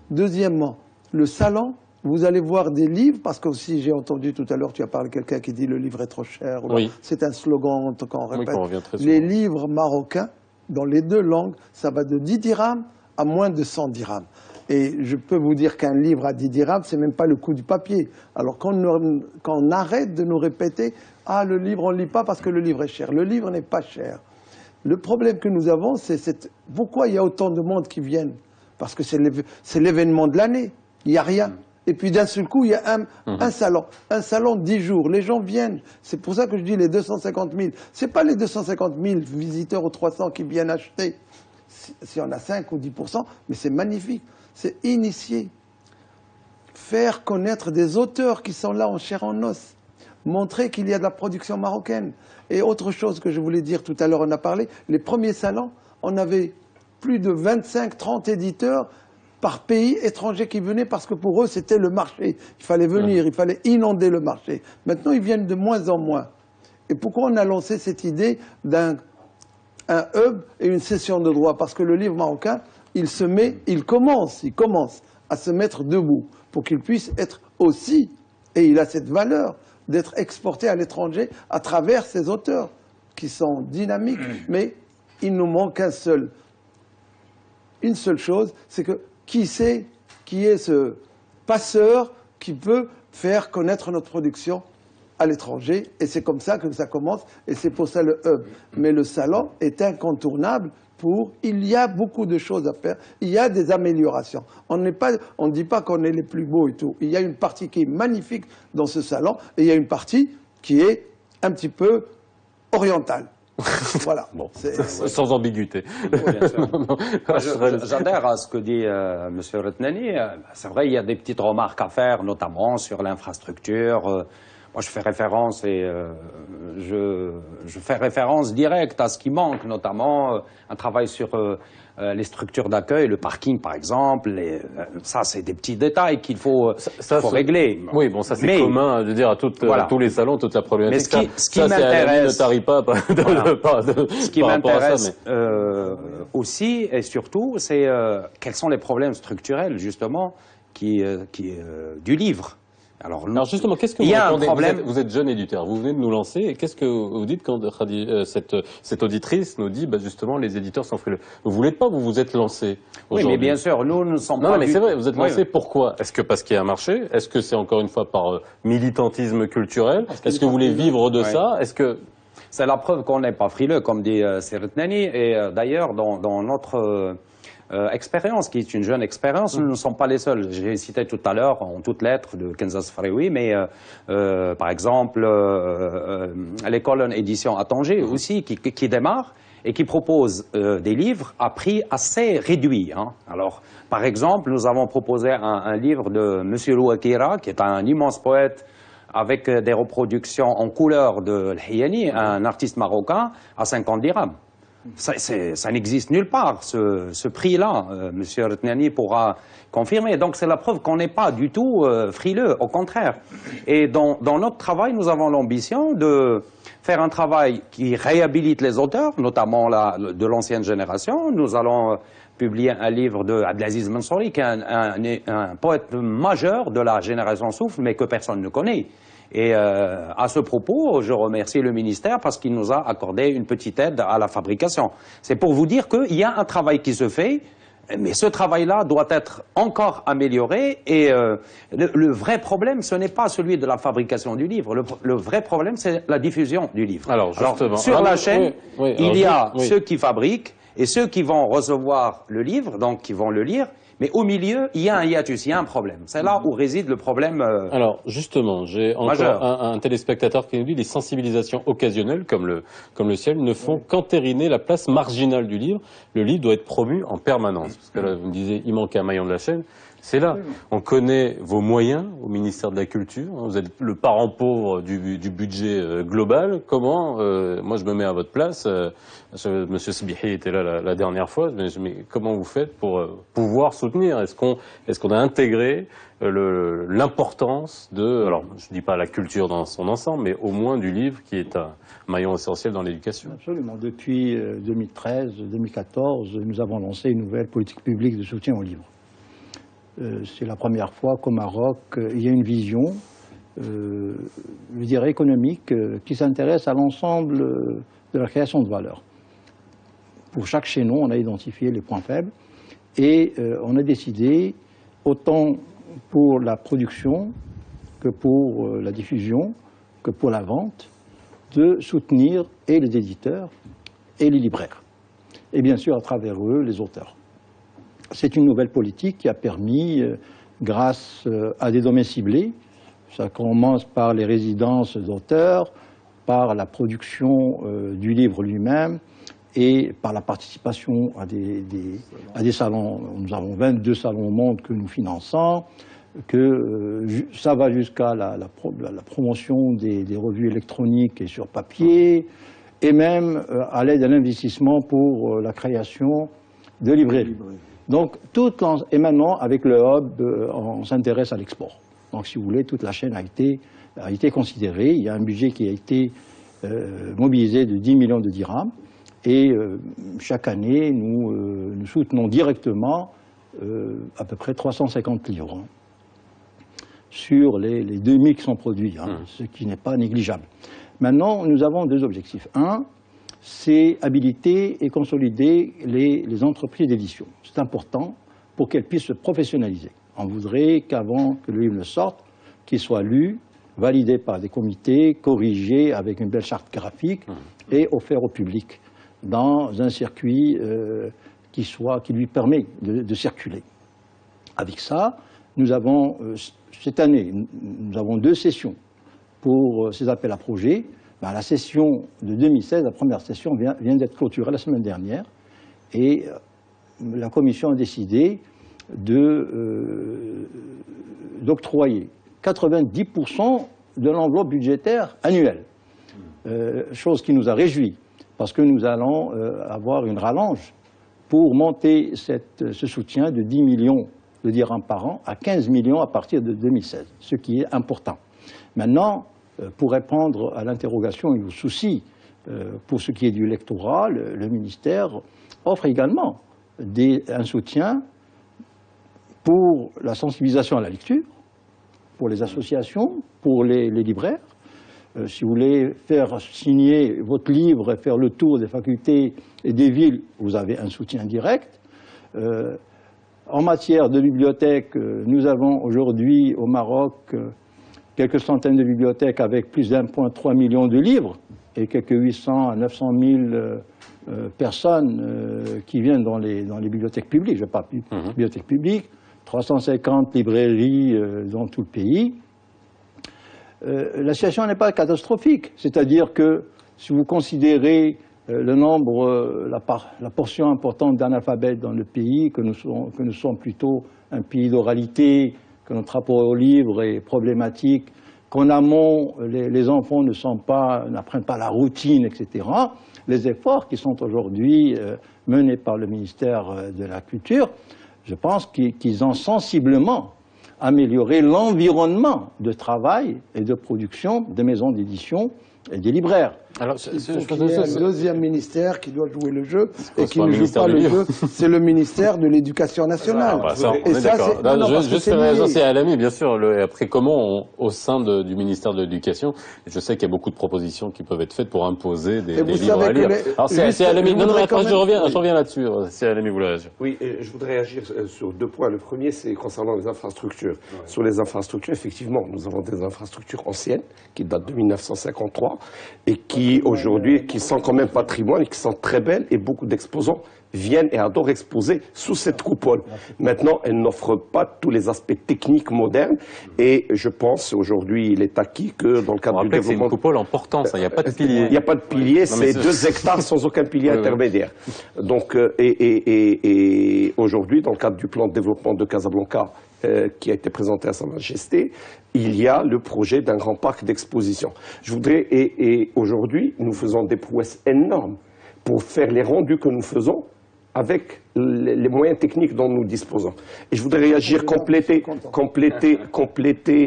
Deuxièmement, le salon, vous allez voir des livres, parce que aussi j'ai entendu tout à l'heure, tu as parlé de quelqu'un qui dit le livre est trop cher. Oui. C'est un slogan qu'on répète. Oui, qu'on revient très souvent. Les livres marocains, dans les deux langues, ça va de 10 dirhams à moins de 100 dirhams. Et je peux vous dire qu'un livre à 10 dirhams, c'est même pas le coût du papier. Alors qu'on arrête de nous répéter « Ah, le livre, on ne lit pas parce que le livre est cher ». Le livre n'est pas cher. Le problème que nous avons, c'est pourquoi il y a autant de monde qui viennent. Parce que c'est l'événement de l'année. Il n'y a rien. Et puis d'un seul coup, il y a un salon. Un salon de 10 jours. Les gens viennent. C'est pour ça que je dis les 250 000. Ce n'est pas les 250 000 visiteurs ou 300 qui viennent acheter. Si on a 5 ou 10%, mais c'est magnifique. C'est initier. Faire connaître des auteurs qui sont là en chair en os. Montrer qu'il y a de la production marocaine. Et autre chose que je voulais dire tout à l'heure, on a parlé, les premiers salons, on avait plus de 25-30 éditeurs par pays étranger qui venaient parce que pour eux, c'était le marché. Il fallait venir, il fallait inonder le marché. Maintenant, ils viennent de moins en moins. Et pourquoi on a lancé cette idée d'un hub et une session de droit? Parce que le livre marocain, il commence à se mettre debout pour qu'il puisse être aussi, et il a cette valeur, d'être exporté à l'étranger à travers ces auteurs qui sont dynamiques. Mais il nous manque une seule chose, c'est que qui est ce passeur qui peut faire connaître notre production à l'étranger, et c'est comme ça que ça commence, et c'est pour ça le hub. Mais le salon est incontournable il y a beaucoup de choses à faire, il y a des améliorations. On ne dit pas qu'on est les plus beaux et tout. Il y a une partie qui est magnifique dans ce salon, et il y a une partie qui est un petit peu orientale. Voilà. Bon, sans ambiguïté. Oui, bien sûr. J'adhère à ce que dit M. Retnani. C'est vrai, il y a des petites remarques à faire, notamment sur l'infrastructure. Moi, je fais référence je fais référence directe à ce qui manque, notamment un travail sur les structures d'accueil, le parking par exemple. Ça, c'est des petits détails qu'il faut régler. Oui, bon, ça c'est commun de dire à tous les salons, toute la problématique. Mais ce qui m'intéresse, ne tarit pas ce qui m'intéresse aussi et surtout, c'est quels sont les problèmes structurels justement du livre. Alors justement, qu'est-ce que vous répondez? Vous êtes jeune éditeur, vous venez de nous lancer, et qu'est-ce que vous dites quand cette auditrice nous dit, justement, les éditeurs sont frileux? Vous voulez pas, vous vous êtes lancé aujourd'hui? Oui, mais bien sûr, nous ne sommes pas... Non, mais c'est vrai, vous êtes lancé, pourquoi? Est-ce que parce qu'il y a un marché? Est-ce que c'est encore une fois par militantisme culturel? Est-ce que vous voulez vivre de ça? Est-ce que... C'est la preuve qu'on n'est pas frileux, comme dit Seretnani, et d'ailleurs, dans notre expérience, qui est une jeune expérience. Nous ne sommes pas les seuls. J'ai cité tout à l'heure, en toutes lettres, de Kenza Sfraoui, mais par exemple, l'école en édition à Tanger aussi, qui démarre et qui propose des livres à prix assez réduit. Hein. Alors, par exemple, nous avons proposé un livre de M. Louakira, qui est un immense poète, avec des reproductions en couleur de l'Hiyani, un artiste marocain, à 50 dirhams. Ça n'existe nulle part, ce prix-là. Monsieur Retnani pourra confirmer. Donc c'est la preuve qu'on n'est pas du tout frileux, au contraire. Et dans notre travail, nous avons l'ambition de faire un travail qui réhabilite les auteurs, notamment de l'ancienne génération. Nous allons publier un livre de Abdelaziz Mansouri, qui est un poète majeur de la génération Soufle, mais que personne ne connaît. Et à ce propos, je remercie le ministère parce qu'il nous a accordé une petite aide à la fabrication. C'est pour vous dire qu'il y a un travail qui se fait, mais ce travail-là doit être encore amélioré. Et le vrai problème, ce n'est pas celui de la fabrication du livre. Le vrai problème, c'est la diffusion du livre. Alors, justement, sur la chaîne, il y a oui. ceux qui fabriquent et ceux qui vont recevoir le livre, donc qui vont le lire. Mais au milieu, il y a un hiatus, il y a un problème. C'est là où réside le problème. Alors, justement, j'ai encore un téléspectateur qui nous dit les sensibilisations occasionnelles, comme le ciel, ne font qu'entériner la place marginale du livre. Le livre doit être promu en permanence. Parce que là, vous me disiez, il manque un maillon de la chaîne. C'est là. On connaît vos moyens au ministère de la Culture. Vous êtes le parent pauvre du budget global. Comment, moi je me mets à votre place, Monsieur Sbihi était là la dernière fois, mais comment vous faites pour pouvoir soutenir? Est-ce qu'on a intégré l'importance de, alors je ne dis pas la culture dans son ensemble, mais au moins du livre qui est un maillon essentiel dans l'éducation? Absolument. Depuis 2013-2014, nous avons lancé une nouvelle politique publique de soutien au livre. C'est la première fois qu'au Maroc, il y a une vision, je dirais économique, qui s'intéresse à l'ensemble de la création de valeur. Pour chaque chaînon, on a identifié les points faibles et on a décidé, autant pour la production que pour la diffusion, que pour la vente, de soutenir et les éditeurs et les libraires. Et bien sûr, à travers eux, les auteurs. C'est une nouvelle politique qui a permis, grâce à des domaines ciblés, ça commence par les résidences d'auteurs, par la production du livre lui-même et par la participation à des salons. Nous avons 22 salons au monde que nous finançons, que ça va jusqu'à la promotion des revues électroniques et sur papier, et même à l'aide à l'investissement pour la création de librairies. Donc, et maintenant, avec le hub, on s'intéresse à l'export. Donc, si vous voulez, toute la chaîne a été considérée. Il y a un budget qui a été mobilisé de 10 millions de dirhams. Et chaque année, nous soutenons directement à peu près 350 livres sur les 2000 qui sont produits, ce qui n'est pas négligeable. Maintenant, nous avons deux objectifs. Un, c'est habiliter et consolider les entreprises d'édition. C'est important pour qu'elles puissent se professionnaliser. On voudrait qu'avant que le livre ne sorte, qu'il soit lu, validé par des comités, corrigé avec une belle charte graphique et offert au public dans un circuit qui lui permet de circuler. Avec ça, nous avons, cette année, nous avons 2 sessions pour ces appels à projets. La session de 2016, la première session, vient d'être clôturée la semaine dernière et la Commission a décidé d'octroyer 90% de l'enveloppe budgétaire annuelle, chose qui nous a réjouis parce que nous allons avoir une rallonge pour monter ce soutien de 10 millions de dirhams par an à 15 millions à partir de 2016, ce qui est important. Maintenant, pour répondre à l'interrogation et au souci, pour ce qui est du lectorat, le ministère offre également un soutien pour la sensibilisation à la lecture, pour les associations, pour les libraires. Si vous voulez faire signer votre livre et faire le tour des facultés et des villes, vous avez un soutien direct. En matière de bibliothèques, nous avons aujourd'hui au Maroc quelques centaines de bibliothèques avec plus d'1,3 million de livres et quelques 800 à 900 000 personnes qui viennent dans les bibliothèques publiques. Je parle de bibliothèques publiques, 350 librairies dans tout le pays. La situation n'est pas catastrophique. C'est-à-dire que si vous considérez le nombre, la portion importante d'analphabètes dans le pays, que nous sommes plutôt un pays d'oralité, que notre rapport au livre est problématique, qu'en amont, les enfants n'apprennent pas la routine, etc. Les efforts qui sont aujourd'hui menés par le ministère de la Culture, je pense qu'ils ont sensiblement amélioré l'environnement de travail et de production des maisons d'édition et des libraires. Alors, il faut qu'il y ait un deuxième ministère qui doit jouer le jeu et qui ne joue pas le jeu, c'est le ministère de l'Éducation nationale. Ah bah ça, on est d'accord. Juste faire réagir, c'est à l'ami, bien sûr. Après, comment, au sein du ministère de l'Éducation, je sais qu'il y a beaucoup de propositions qui peuvent être faites pour imposer des livres à lire. Alors, c'est à l'ami. Non, mais après, je reviens là-dessus. C'est à l'ami, vous voulez réagir. Oui, je voudrais réagir sur 2 points. Le premier, c'est concernant les infrastructures. Ouais. Sur les infrastructures, effectivement, nous avons des infrastructures anciennes qui datent de 1953 et qui, aujourd'hui, qui sont quand même patrimoine et qui sont très belles, et beaucoup d'exposants viennent et adorent exposer sous cette coupole. Maintenant, elle n'offre pas tous les aspects techniques modernes, et je pense aujourd'hui, il est acquis que dans le cadre du développement... C'est une coupole en portance, il n'y a pas de pilier. Il n'y a pas de pilier, c'est 2 hectares sans aucun pilier intermédiaire. Donc, et aujourd'hui, dans le cadre du plan de développement de Casablanca, qui a été présenté à Sa Majesté, il y a le projet d'un grand parc d'exposition. Je voudrais, et aujourd'hui, nous faisons des prouesses énormes pour faire les rendus que nous faisons avec les moyens techniques dont nous disposons. Et je voudrais réagir, compléter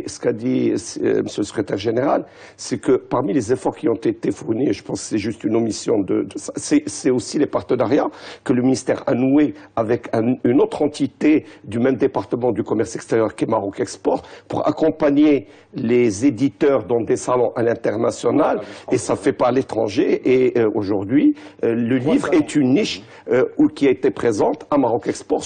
ce qu'a dit Monsieur le secrétaire général, c'est que parmi les efforts qui ont été fournis, et je pense que c'est juste une omission de ça, c'est aussi les partenariats que le ministère a noués avec une autre entité du même département du commerce extérieur qui est Maroc Export, pour accompagner les éditeurs dans des salons à l'international, et ça fait pas à l'étranger, et aujourd'hui, le livre est une niche qui a été présente à Maroc Export,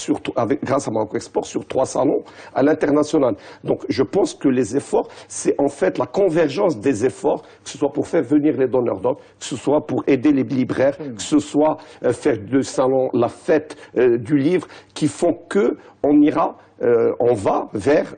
grâce à Maroc Export, sur 3 salons à l'international. Donc je pense que les efforts, c'est en fait la convergence des efforts, que ce soit pour faire venir les donneurs d'ordre, que ce soit pour aider les libraires, que ce soit faire du salon la fête du livre, qui font que on va vers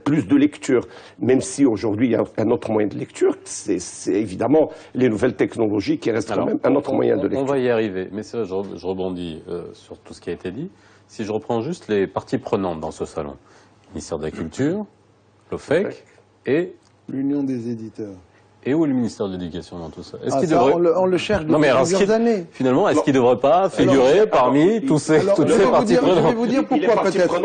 plus de lecture. Même si aujourd'hui il y a un autre moyen de lecture, c'est évidemment les nouvelles technologies qui restent quand même un autre moyen de lecture. On va y arriver, mais ça, je rebondis sur tout ce qui a été dit. Si je reprends juste les parties prenantes dans ce salon, le ministère de la Culture, l'OFEC et... l'Union des éditeurs. Et où est le ministère de l'Éducation dans tout ça? On le cherche depuis plusieurs années. Finalement, est-ce qu'il ne devrait pas figurer parmi toutes ces parties prenantes? Je vais vous dire pourquoi peut-être.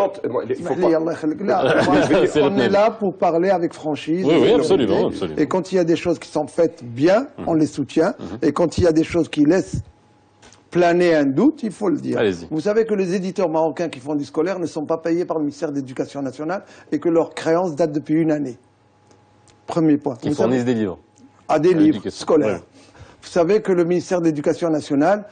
On est là pour parler avec franchise. Oui, absolument. Et quand il y a des choses qui sont faites bien, on les soutient. Et quand il y a des choses qui laissent planer un doute, il faut le dire. Vous savez que les éditeurs marocains qui font du scolaire ne sont pas payés par le ministère de l'Éducation nationale et que leurs créances datent depuis 1 année. Premier point. Ils fournissent des livres. À des livres scolaires. Ouais. Vous savez que le ministère de l'Éducation nationale,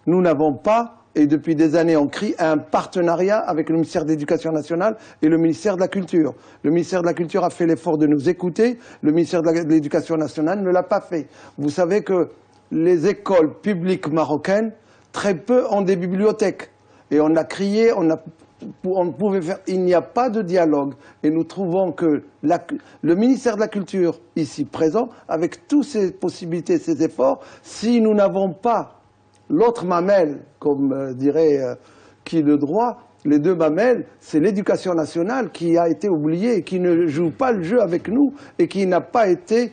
nous n'avons pas, et depuis des années on crie, un partenariat avec le ministère de l'Éducation nationale et le ministère de la Culture. Le ministère de la Culture a fait l'effort de nous écouter, le ministère de l'Éducation nationale ne l'a pas fait. Vous savez que les écoles publiques marocaines, très peu ont des bibliothèques. Et on a crié, on pouvait faire. Il n'y a pas de dialogue. Et nous trouvons que le ministère de la Culture, ici présent, avec toutes ses possibilités, ses efforts, si nous n'avons pas l'autre mamelle, comme dirait qui de droit, les 2 mamelles, c'est l'Éducation nationale qui a été oubliée, qui ne joue pas le jeu avec nous et qui n'a pas été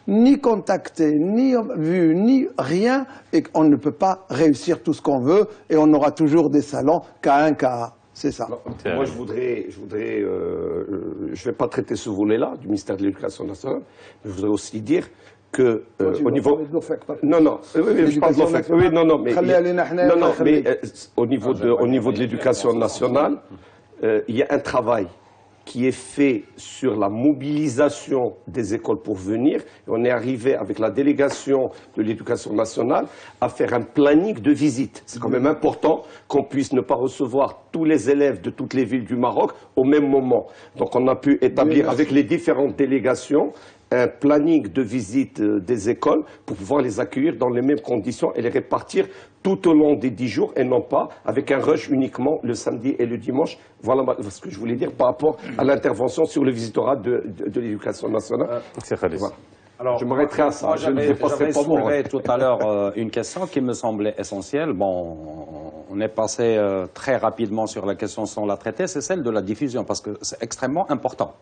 ni contacté, ni vu, ni rien, et on ne peut pas réussir tout ce qu'on veut, et on aura toujours des salons K1, K1. C'est ça. Non, moi, je vais pas traiter ce volet-là du ministère de l'Éducation nationale, mais je voudrais aussi dire que au niveau, je parle de l'OFEC. Oui, mais au niveau de l'Éducation nationale, il y a un travail qui est fait sur la mobilisation des écoles pour venir. Et on est arrivé avec la délégation de l'Éducation nationale à faire un planning de visite. C'est quand même important qu'on puisse ne pas recevoir tous les élèves de toutes les villes du Maroc au même moment. Donc on a pu établir avec les différentes délégations un planning de visite des écoles pour pouvoir les accueillir dans les mêmes conditions et les répartir tout au long des 10 jours et non pas avec un rush uniquement le samedi et le dimanche. Voilà ce que je voulais dire par rapport à l'intervention sur le visitorat de l'éducation nationale. Voilà. Alors, je m'arrêterai à ça. Je ne dépasserai pas mon soulevé tout à l'heure une question qui me semblait essentielle. Bon, on est passé très rapidement sur la question sans la traiter, c'est celle de la diffusion, parce que c'est extrêmement important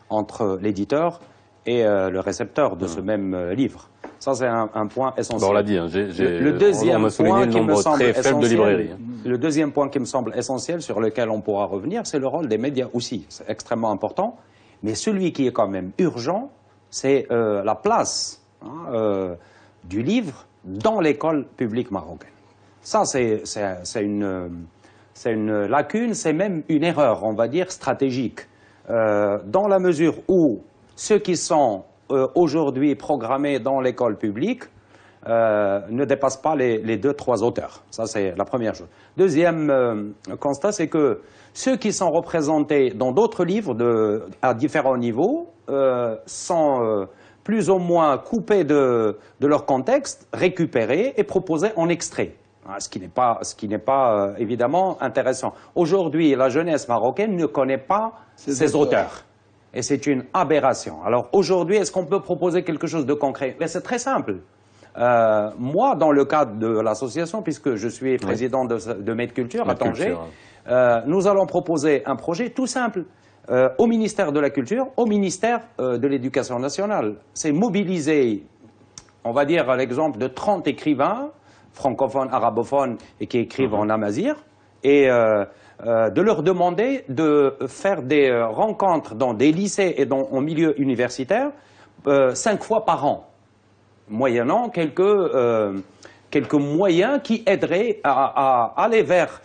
entre l'éditeur et le récepteur de ce même livre. Ça, c'est un point essentiel. Bon, on l'a dit, le deuxième point qui me semble essentiel, de le deuxième point qui me semble essentiel, sur lequel on pourra revenir, c'est le rôle des médias aussi. C'est extrêmement important. Mais celui qui est quand même urgent, c'est la place du livre dans l'école publique marocaine. Ça, c'est une lacune, c'est même une erreur, on va dire, stratégique. Dans la mesure où ceux qui sont aujourd'hui programmés dans l'école publique ne dépassent pas les 2-3 auteurs. Ça, c'est la première chose. Deuxième constat, c'est que ceux qui sont représentés dans d'autres livres à différents niveaux sont plus ou moins coupés de leur contexte, récupérés et proposés en extrait. Ce qui n'est pas évidemment intéressant. Aujourd'hui, la jeunesse marocaine ne connaît pas ces auteurs. Et c'est une aberration. Alors aujourd'hui, est-ce qu'on peut proposer quelque chose de concret? Mais c'est très simple. Moi, dans le cadre de l'association, puisque je suis président de Medculture à Tanger, nous allons proposer un projet tout simple au ministère de la Culture, au ministère de l'Éducation nationale. C'est mobiliser, on va dire, l'exemple de 30 écrivains francophones, arabophones et qui écrivent en amazigh, et de leur demander de faire des rencontres dans des lycées et en milieu universitaire 5 fois par an, moyennant quelques moyens qui aideraient à aller vers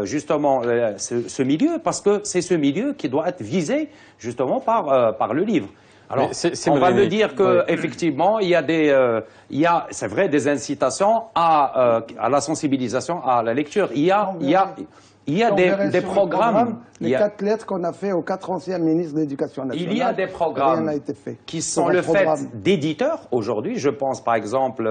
justement ce milieu, parce que c'est ce milieu qui doit être visé justement par le livre. Alors, on va me dire qu'effectivement, il y a, c'est vrai, des incitations à la sensibilisation, à la lecture. Il y a des programmes. Les 4 lettres qu'on a fait aux 4 anciens ministres de l'Éducation nationale. Il y a des programmes qui sont le fait d'éditeurs aujourd'hui. Je pense par exemple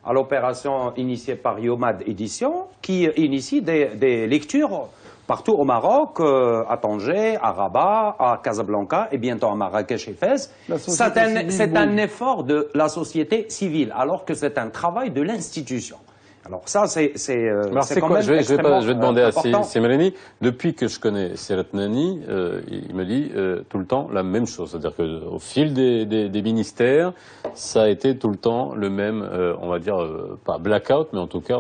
à l'opération initiée par Yomad Édition, qui initie des lectures partout au Maroc, à Tanger, à Rabat, à Casablanca et bientôt à Marrakech et Fès. C'est un effort de la société civile, alors que c'est un travail de l'institution. Alors ça, c'est quand même extrêmement je vais demander important. à Simelani, depuis que je connais Sirat Nani, il me dit tout le temps la même chose. C'est-à-dire qu'au fil des ministères, ça a été tout le temps le même, on va dire, pas blackout, mais en tout cas...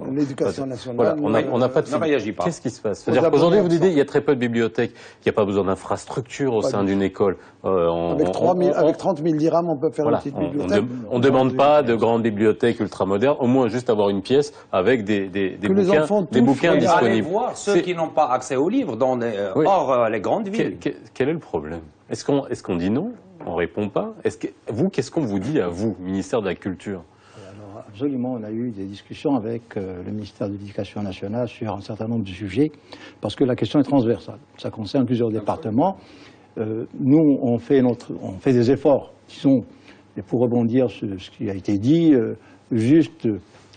l'éducation nationale... Voilà, on n'a pas de... Ne réagit pas. Qu'est-ce qui se passe? C'est-à-dire qu'aujourd'hui, vous dites, il y a très peu de bibliothèques, il n'y a pas besoin d'infrastructures au sein d'une école. Avec 30 000 dirhams, on peut faire une petite bibliothèque. On ne demande pas de grandes bibliothèques ultramodernes, au moins juste avoir une pièce avec des bouquins disponibles. Allez voir ceux qui n'ont pas accès aux livres hors les grandes villes. Quel est le problème? Est-ce qu'on dit non? On ne répond pas? Qu'est-ce qu'on vous dit à vous, ministère de la Culture? Alors, absolument, on a eu des discussions avec le ministère de l'Éducation nationale sur un certain nombre de sujets, parce que la question est transversale. Ça concerne plusieurs départements. Nous, on fait des efforts, disons, et pour rebondir sur ce qui a été dit, juste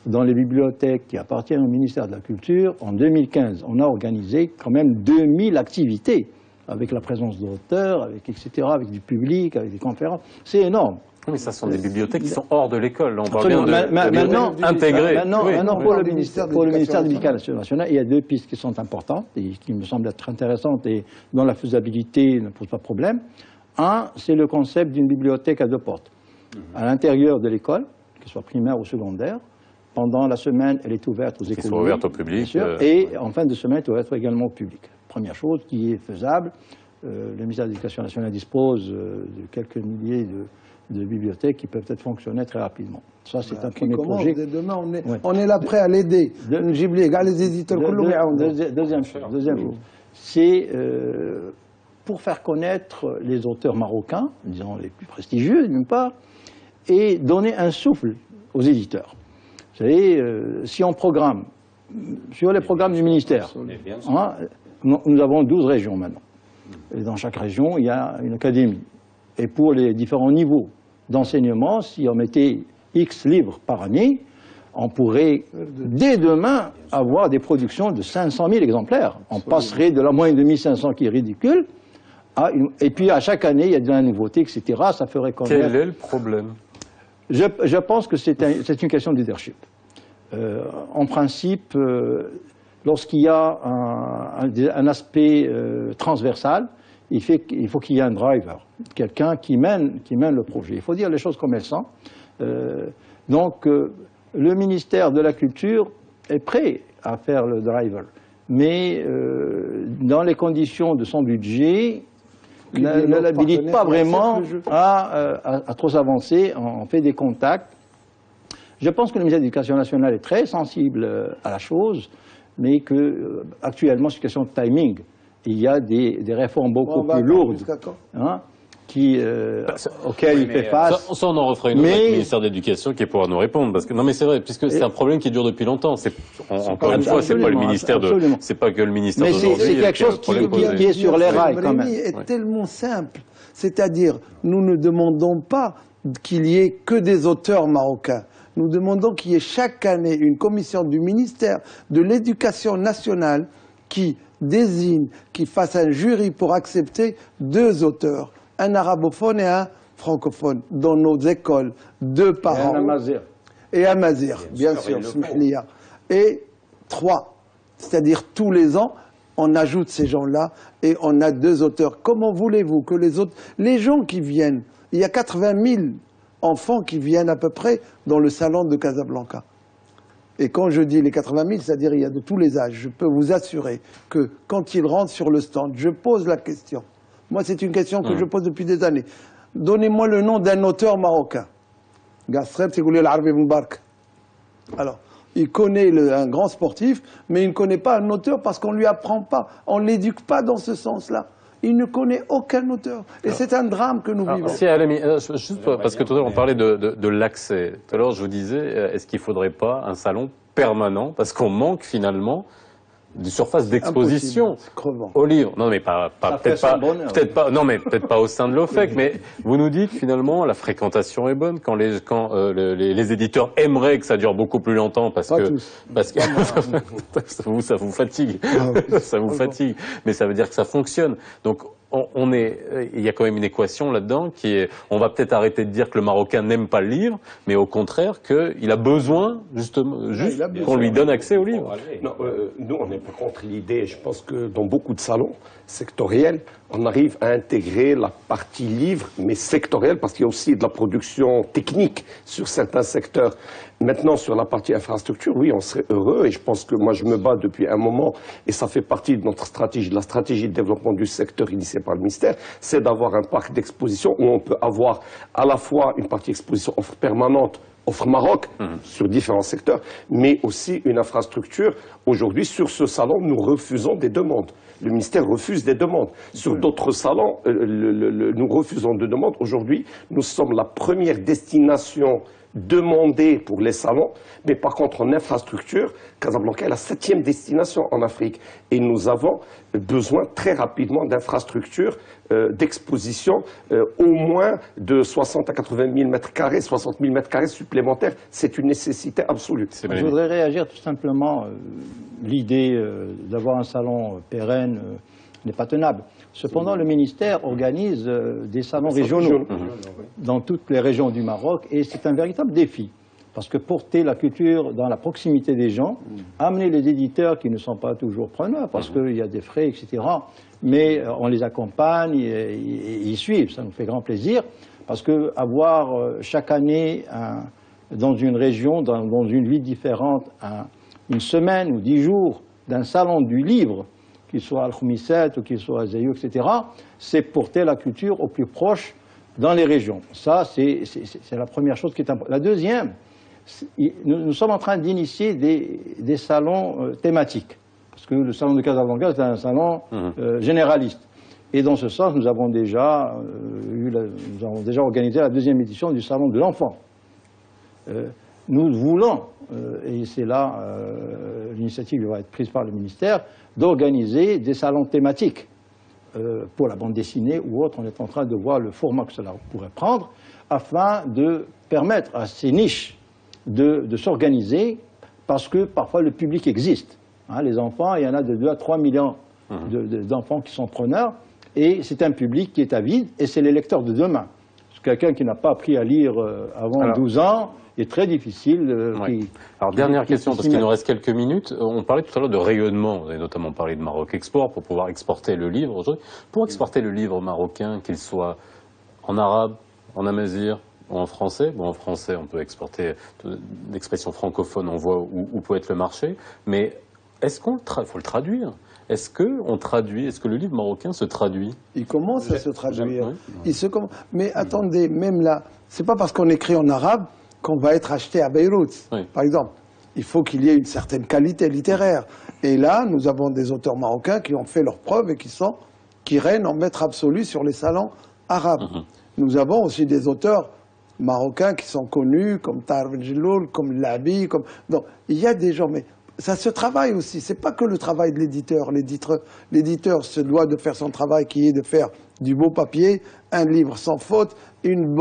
dans les bibliothèques qui appartiennent au ministère de la Culture, en 2015, on a organisé quand même 2000 activités, avec la présence d'auteurs, etc., avec du public, avec des conférences. C'est énorme. Oui, mais ça sont des bibliothèques qui sont hors de l'école. On parle Absolument. bien de maintenant, intégrées. Maintenant, pour le ministère de l'Éducation nationale, il y a 2 pistes qui sont importantes et qui me semblent être intéressantes et dont la faisabilité ne pose pas de problème. Un, c'est le concept d'une bibliothèque à 2 portes. À l'intérieur de l'école, qu'elle soit primaire ou secondaire. Pendant la semaine, elle est ouverte aux écoles. Qui soit ouverte au public. Sûr, et en fin de semaine, elle doit être également au public. Première chose qui est faisable. Le ministère de l'Éducation nationale dispose de quelques milliers de bibliothèques qui peuvent être fonctionner très rapidement. Ça, c'est un premier projet. Demain, on est là prêt à l'aider. Les éditeurs. Deuxième chose, c'est pour faire connaître les auteurs marocains, disons les plus prestigieux d'une part, et donner un souffle aux éditeurs. Vous savez, si on programme, sur les programmes du ministère, nous avons 12 régions maintenant. Et dans chaque région, il y a une académie. Et pour les différents niveaux d'enseignement, si on mettait X livres par année, on pourrait dès demain avoir des productions de 500 000 exemplaires. On passerait de la moyenne de 1500 qui est ridicule, et puis à chaque année il y a de la nouveauté, etc. Ça ferait quand même... Quel est le problème? Je pense que c'est une question de leadership. En principe, lorsqu'il y a un aspect transversal, il faut qu'il y ait un driver, quelqu'un qui mène le projet. Il faut dire les choses comme elles sont. Donc, le ministère de la Culture est prêt à faire le driver, mais dans les conditions de son budget, ne l'habilite pas vraiment à trop s'avancer. On fait des contacts. Je pense que le ministère de l'Éducation nationale est très sensible à la chose, mais qu'actuellement, c'est une question de timing. Il y a des réformes beaucoup plus lourdes auxquelles il fait face. Ça, on en refera une autre avec le ministère de l'Éducation qui pourra nous répondre. Parce que, non mais c'est vrai, puisque c'est un problème qui dure depuis longtemps. Encore une fois, c'est pas le ministère c'est pas que le ministère d'aujourd'hui. Mais c'est quelque chose qui est sur les rails quand même. Est tellement simple. C'est-à-dire, nous ne demandons pas qu'il y ait que des auteurs marocains. Nous demandons qu'il y ait chaque année une commission du ministère de l'Éducation nationale qui désigne, qui fasse un jury pour accepter 2 auteurs, un arabophone et un francophone, dans nos écoles, 2 par an. Et un mazir, bien sûr, et 3. C'est-à-dire tous les ans, on ajoute ces gens-là et on a 2 auteurs. Comment voulez-vous que les gens qui viennent, il y a 80 000 enfants qui viennent à peu près dans le salon de Casablanca. Et quand je dis les 80 000, c'est-à-dire il y a de tous les âges. Je peux vous assurer que quand ils rentrent sur le stand, je pose la question. Moi, c'est une question que je pose depuis des années. Donnez-moi le nom d'un auteur marocain. Alors, il connaît un grand sportif, mais il ne connaît pas un auteur parce qu'on ne lui apprend pas. On ne l'éduque pas dans ce sens-là. Il ne connaît aucun auteur. Et c'est un drame que nous vivons. Si, juste parce que tout à l'heure on parlait de l'accès. Tout à l'heure je vous disais, est-ce qu'il ne faudrait pas un salon permanent? Parce qu'on manque finalement de surface d'exposition aux livres. Non mais peut-être pas au sein de l'OFEC, mais vous nous dites finalement la fréquentation est bonne quand les éditeurs aimeraient que ça dure beaucoup plus longtemps parce que ça vous fatigue. Ça vous fatigue, mais ça veut dire que ça fonctionne. Donc il y a quand même une équation là-dedans qui est, on va peut-être arrêter de dire que le Marocain n'aime pas le livre, mais au contraire qu'il a besoin justement qu'on lui donne accès au livre. Non, nous on n'est pas contre l'idée. Je pense que dans beaucoup de salons sectoriels, on arrive à intégrer la partie livre, mais sectorielle, parce qu'il y a aussi de la production technique sur certains secteurs. Maintenant, sur la partie infrastructure, oui, on serait heureux, et je pense que moi je me bats depuis un moment, et ça fait partie de notre stratégie, de la stratégie de développement du secteur initiée par le ministère, c'est d'avoir un parc d'exposition où on peut avoir à la fois une partie exposition offre permanente, offre Maroc, sur différents secteurs, mais aussi une infrastructure. Aujourd'hui, sur ce salon, nous refusons des demandes. Le ministère refuse des demandes. Sur d'autres salons, nous refusons des demandes. Aujourd'hui, nous sommes la première destination demandée pour les salons, mais par contre en infrastructure, Casablanca est la 7e destination en Afrique. Et nous avons besoin très rapidement d'infrastructures d'exposition, au moins de 60 à 80 000 mètres carrés, 60 000 mètres carrés supplémentaires. C'est une nécessité absolue. Je voudrais réagir tout simplement. L'idée d'avoir un salon pérenne n'est pas tenable. Cependant, le ministère organise des salons régionaux dans toutes les régions du Maroc, et c'est un véritable défi. Parce que porter la culture dans la proximité des gens, amener les éditeurs qui ne sont pas toujours preneurs, parce qu'il y a des frais, etc. Mais on les accompagne, ils suivent, ça nous fait grand plaisir. Parce que avoir chaque année, dans une région, dans une ville différente, une semaine ou 10 jours d'un salon du livre, qu'il soit Al-Khoumisset ou qu'il soit Zayou, etc., c'est porter la culture au plus proche dans les régions. Ça, c'est la première chose qui est importante. La deuxième, nous sommes en train d'initier des salons thématiques. Parce que le salon de Casablanca, c'est un salon généraliste. Et dans ce sens, nous avons déjà organisé la 2e édition du salon de l'enfant. Nous voulons, et c'est là l'initiative qui va être prise par le ministère, d'organiser des salons thématiques. pour la bande dessinée ou autre. On est en train de voir le format que cela pourrait prendre afin de permettre à ces niches de s'organiser, parce que parfois le public existe. Hein, les enfants, il y en a de 2 à 3 millions d'enfants qui sont preneurs, et c'est un public qui est avide, et c'est les lecteurs de demain. Quelqu'un qui n'a pas appris à lire avant 12 ans est très difficile. Alors, dernière question, parce qu'il nous reste quelques minutes. On parlait tout à l'heure de rayonnement. Vous avez notamment parlé de Maroc Export pour pouvoir exporter le livre aujourd'hui. Pour exporter le livre marocain, qu'il soit en arabe, en amazigh ou en français. Bon, en français, on peut exporter l'expression francophone, on voit où peut être le marché. Mais est-ce qu'il faut le traduire? Est-ce qu'on traduit? Est-ce que le livre marocain se traduit? Il commence à se traduire. Oui. Mais attendez, même là, c'est pas parce qu'on écrit en arabe qu'on va être acheté à Beyrouth, par exemple. Il faut qu'il y ait une certaine qualité littéraire. Et là, nous avons des auteurs marocains qui ont fait leurs preuves et qui règnent en maître absolu sur les salons arabes. Nous avons aussi des auteurs marocains qui sont connus, comme Tarb El-Jiloul, comme Labi, Donc, il y a des gens, mais ça se travaille aussi. C'est pas que le travail de l'éditeur. L'éditeur se doit de faire son travail, qui est de faire du beau papier, un livre sans faute, une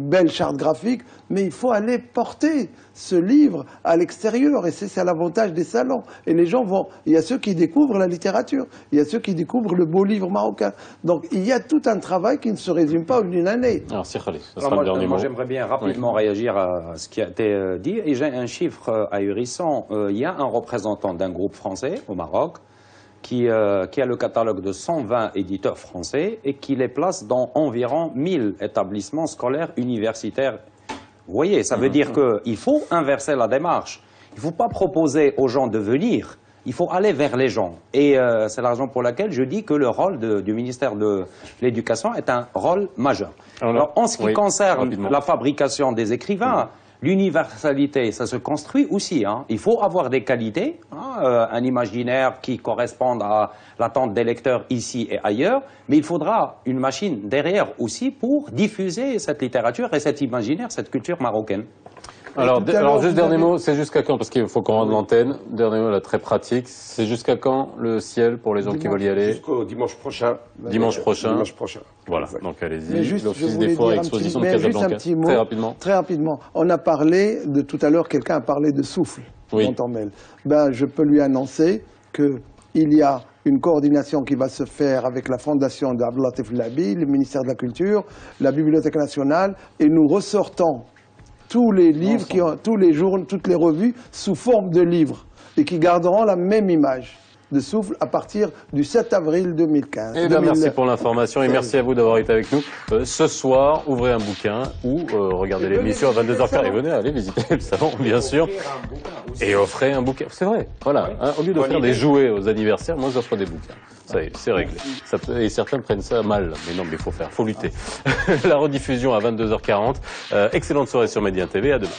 belle charte graphique, mais il faut aller porter ce livre à l'extérieur, et c'est l'avantage des salons. Et les gens vont, il y a ceux qui découvrent la littérature, il y a ceux qui découvrent le beau livre marocain. Donc il y a tout un travail qui ne se résume pas en une année. Alors, Sir Khalid, ça sera le dernier mot. Moi, j'aimerais bien rapidement réagir à ce qui a été dit, et j'ai un chiffre ahurissant. Il y a un représentant d'un groupe français au Maroc qui a le catalogue de 120 éditeurs français et qui les place dans environ 1000 établissements scolaires universitaires. Vous voyez, ça veut dire qu'il faut inverser la démarche. Il ne faut pas proposer aux gens de venir, il faut aller vers les gens. Et c'est la raison pour laquelle je dis que le rôle du ministère de l'Éducation est un rôle majeur. Alors, en ce qui concerne la fabrication des écrivains, l'universalité, ça se construit aussi. Il faut avoir des qualités, un imaginaire qui corresponde à l'attente des lecteurs ici et ailleurs, mais il faudra une machine derrière aussi pour diffuser cette littérature et cet imaginaire, cette culture marocaine. Alors juste dernier mot, c'est jusqu'à quand? Parce qu'il faut qu'on rende l'antenne. Dernier mot, là, très pratique. C'est jusqu'à quand le ciel pour les gens qui veulent y aller? Jusqu'au dimanche prochain. Dimanche prochain. Dimanche prochain. Voilà, Exact. donc allez-y. L'Office des foires et expositions de Casablanca. Très rapidement. Très rapidement. On a parlé de tout à l'heure, quelqu'un a parlé de souffle. Je peux lui annoncer qu'il y a une coordination qui va se faire avec la fondation d'Abdelatif Labi, le ministère de la Culture, la Bibliothèque nationale, et nous ressortons tous les livres, tous les jours, toutes les revues sous forme de livres et qui garderont la même image de souffle à partir du 7 avril 2015. Eh bien, merci pour l'information et merci à vous d'avoir été avec nous. Ce soir, ouvrez un bouquin ou regardez l'émission à 22h15 et venez aller visiter le salon, bien sûr. Et offrez un bouquin. C'est vrai, voilà. Au lieu d'offrir des jouets aux anniversaires, moi j'offre des bouquins. Ça y est, c'est réglé. Et certains prennent ça mal. Mais non, mais il faut lutter. La rediffusion à 22h40. Excellente soirée sur Média TV. À demain.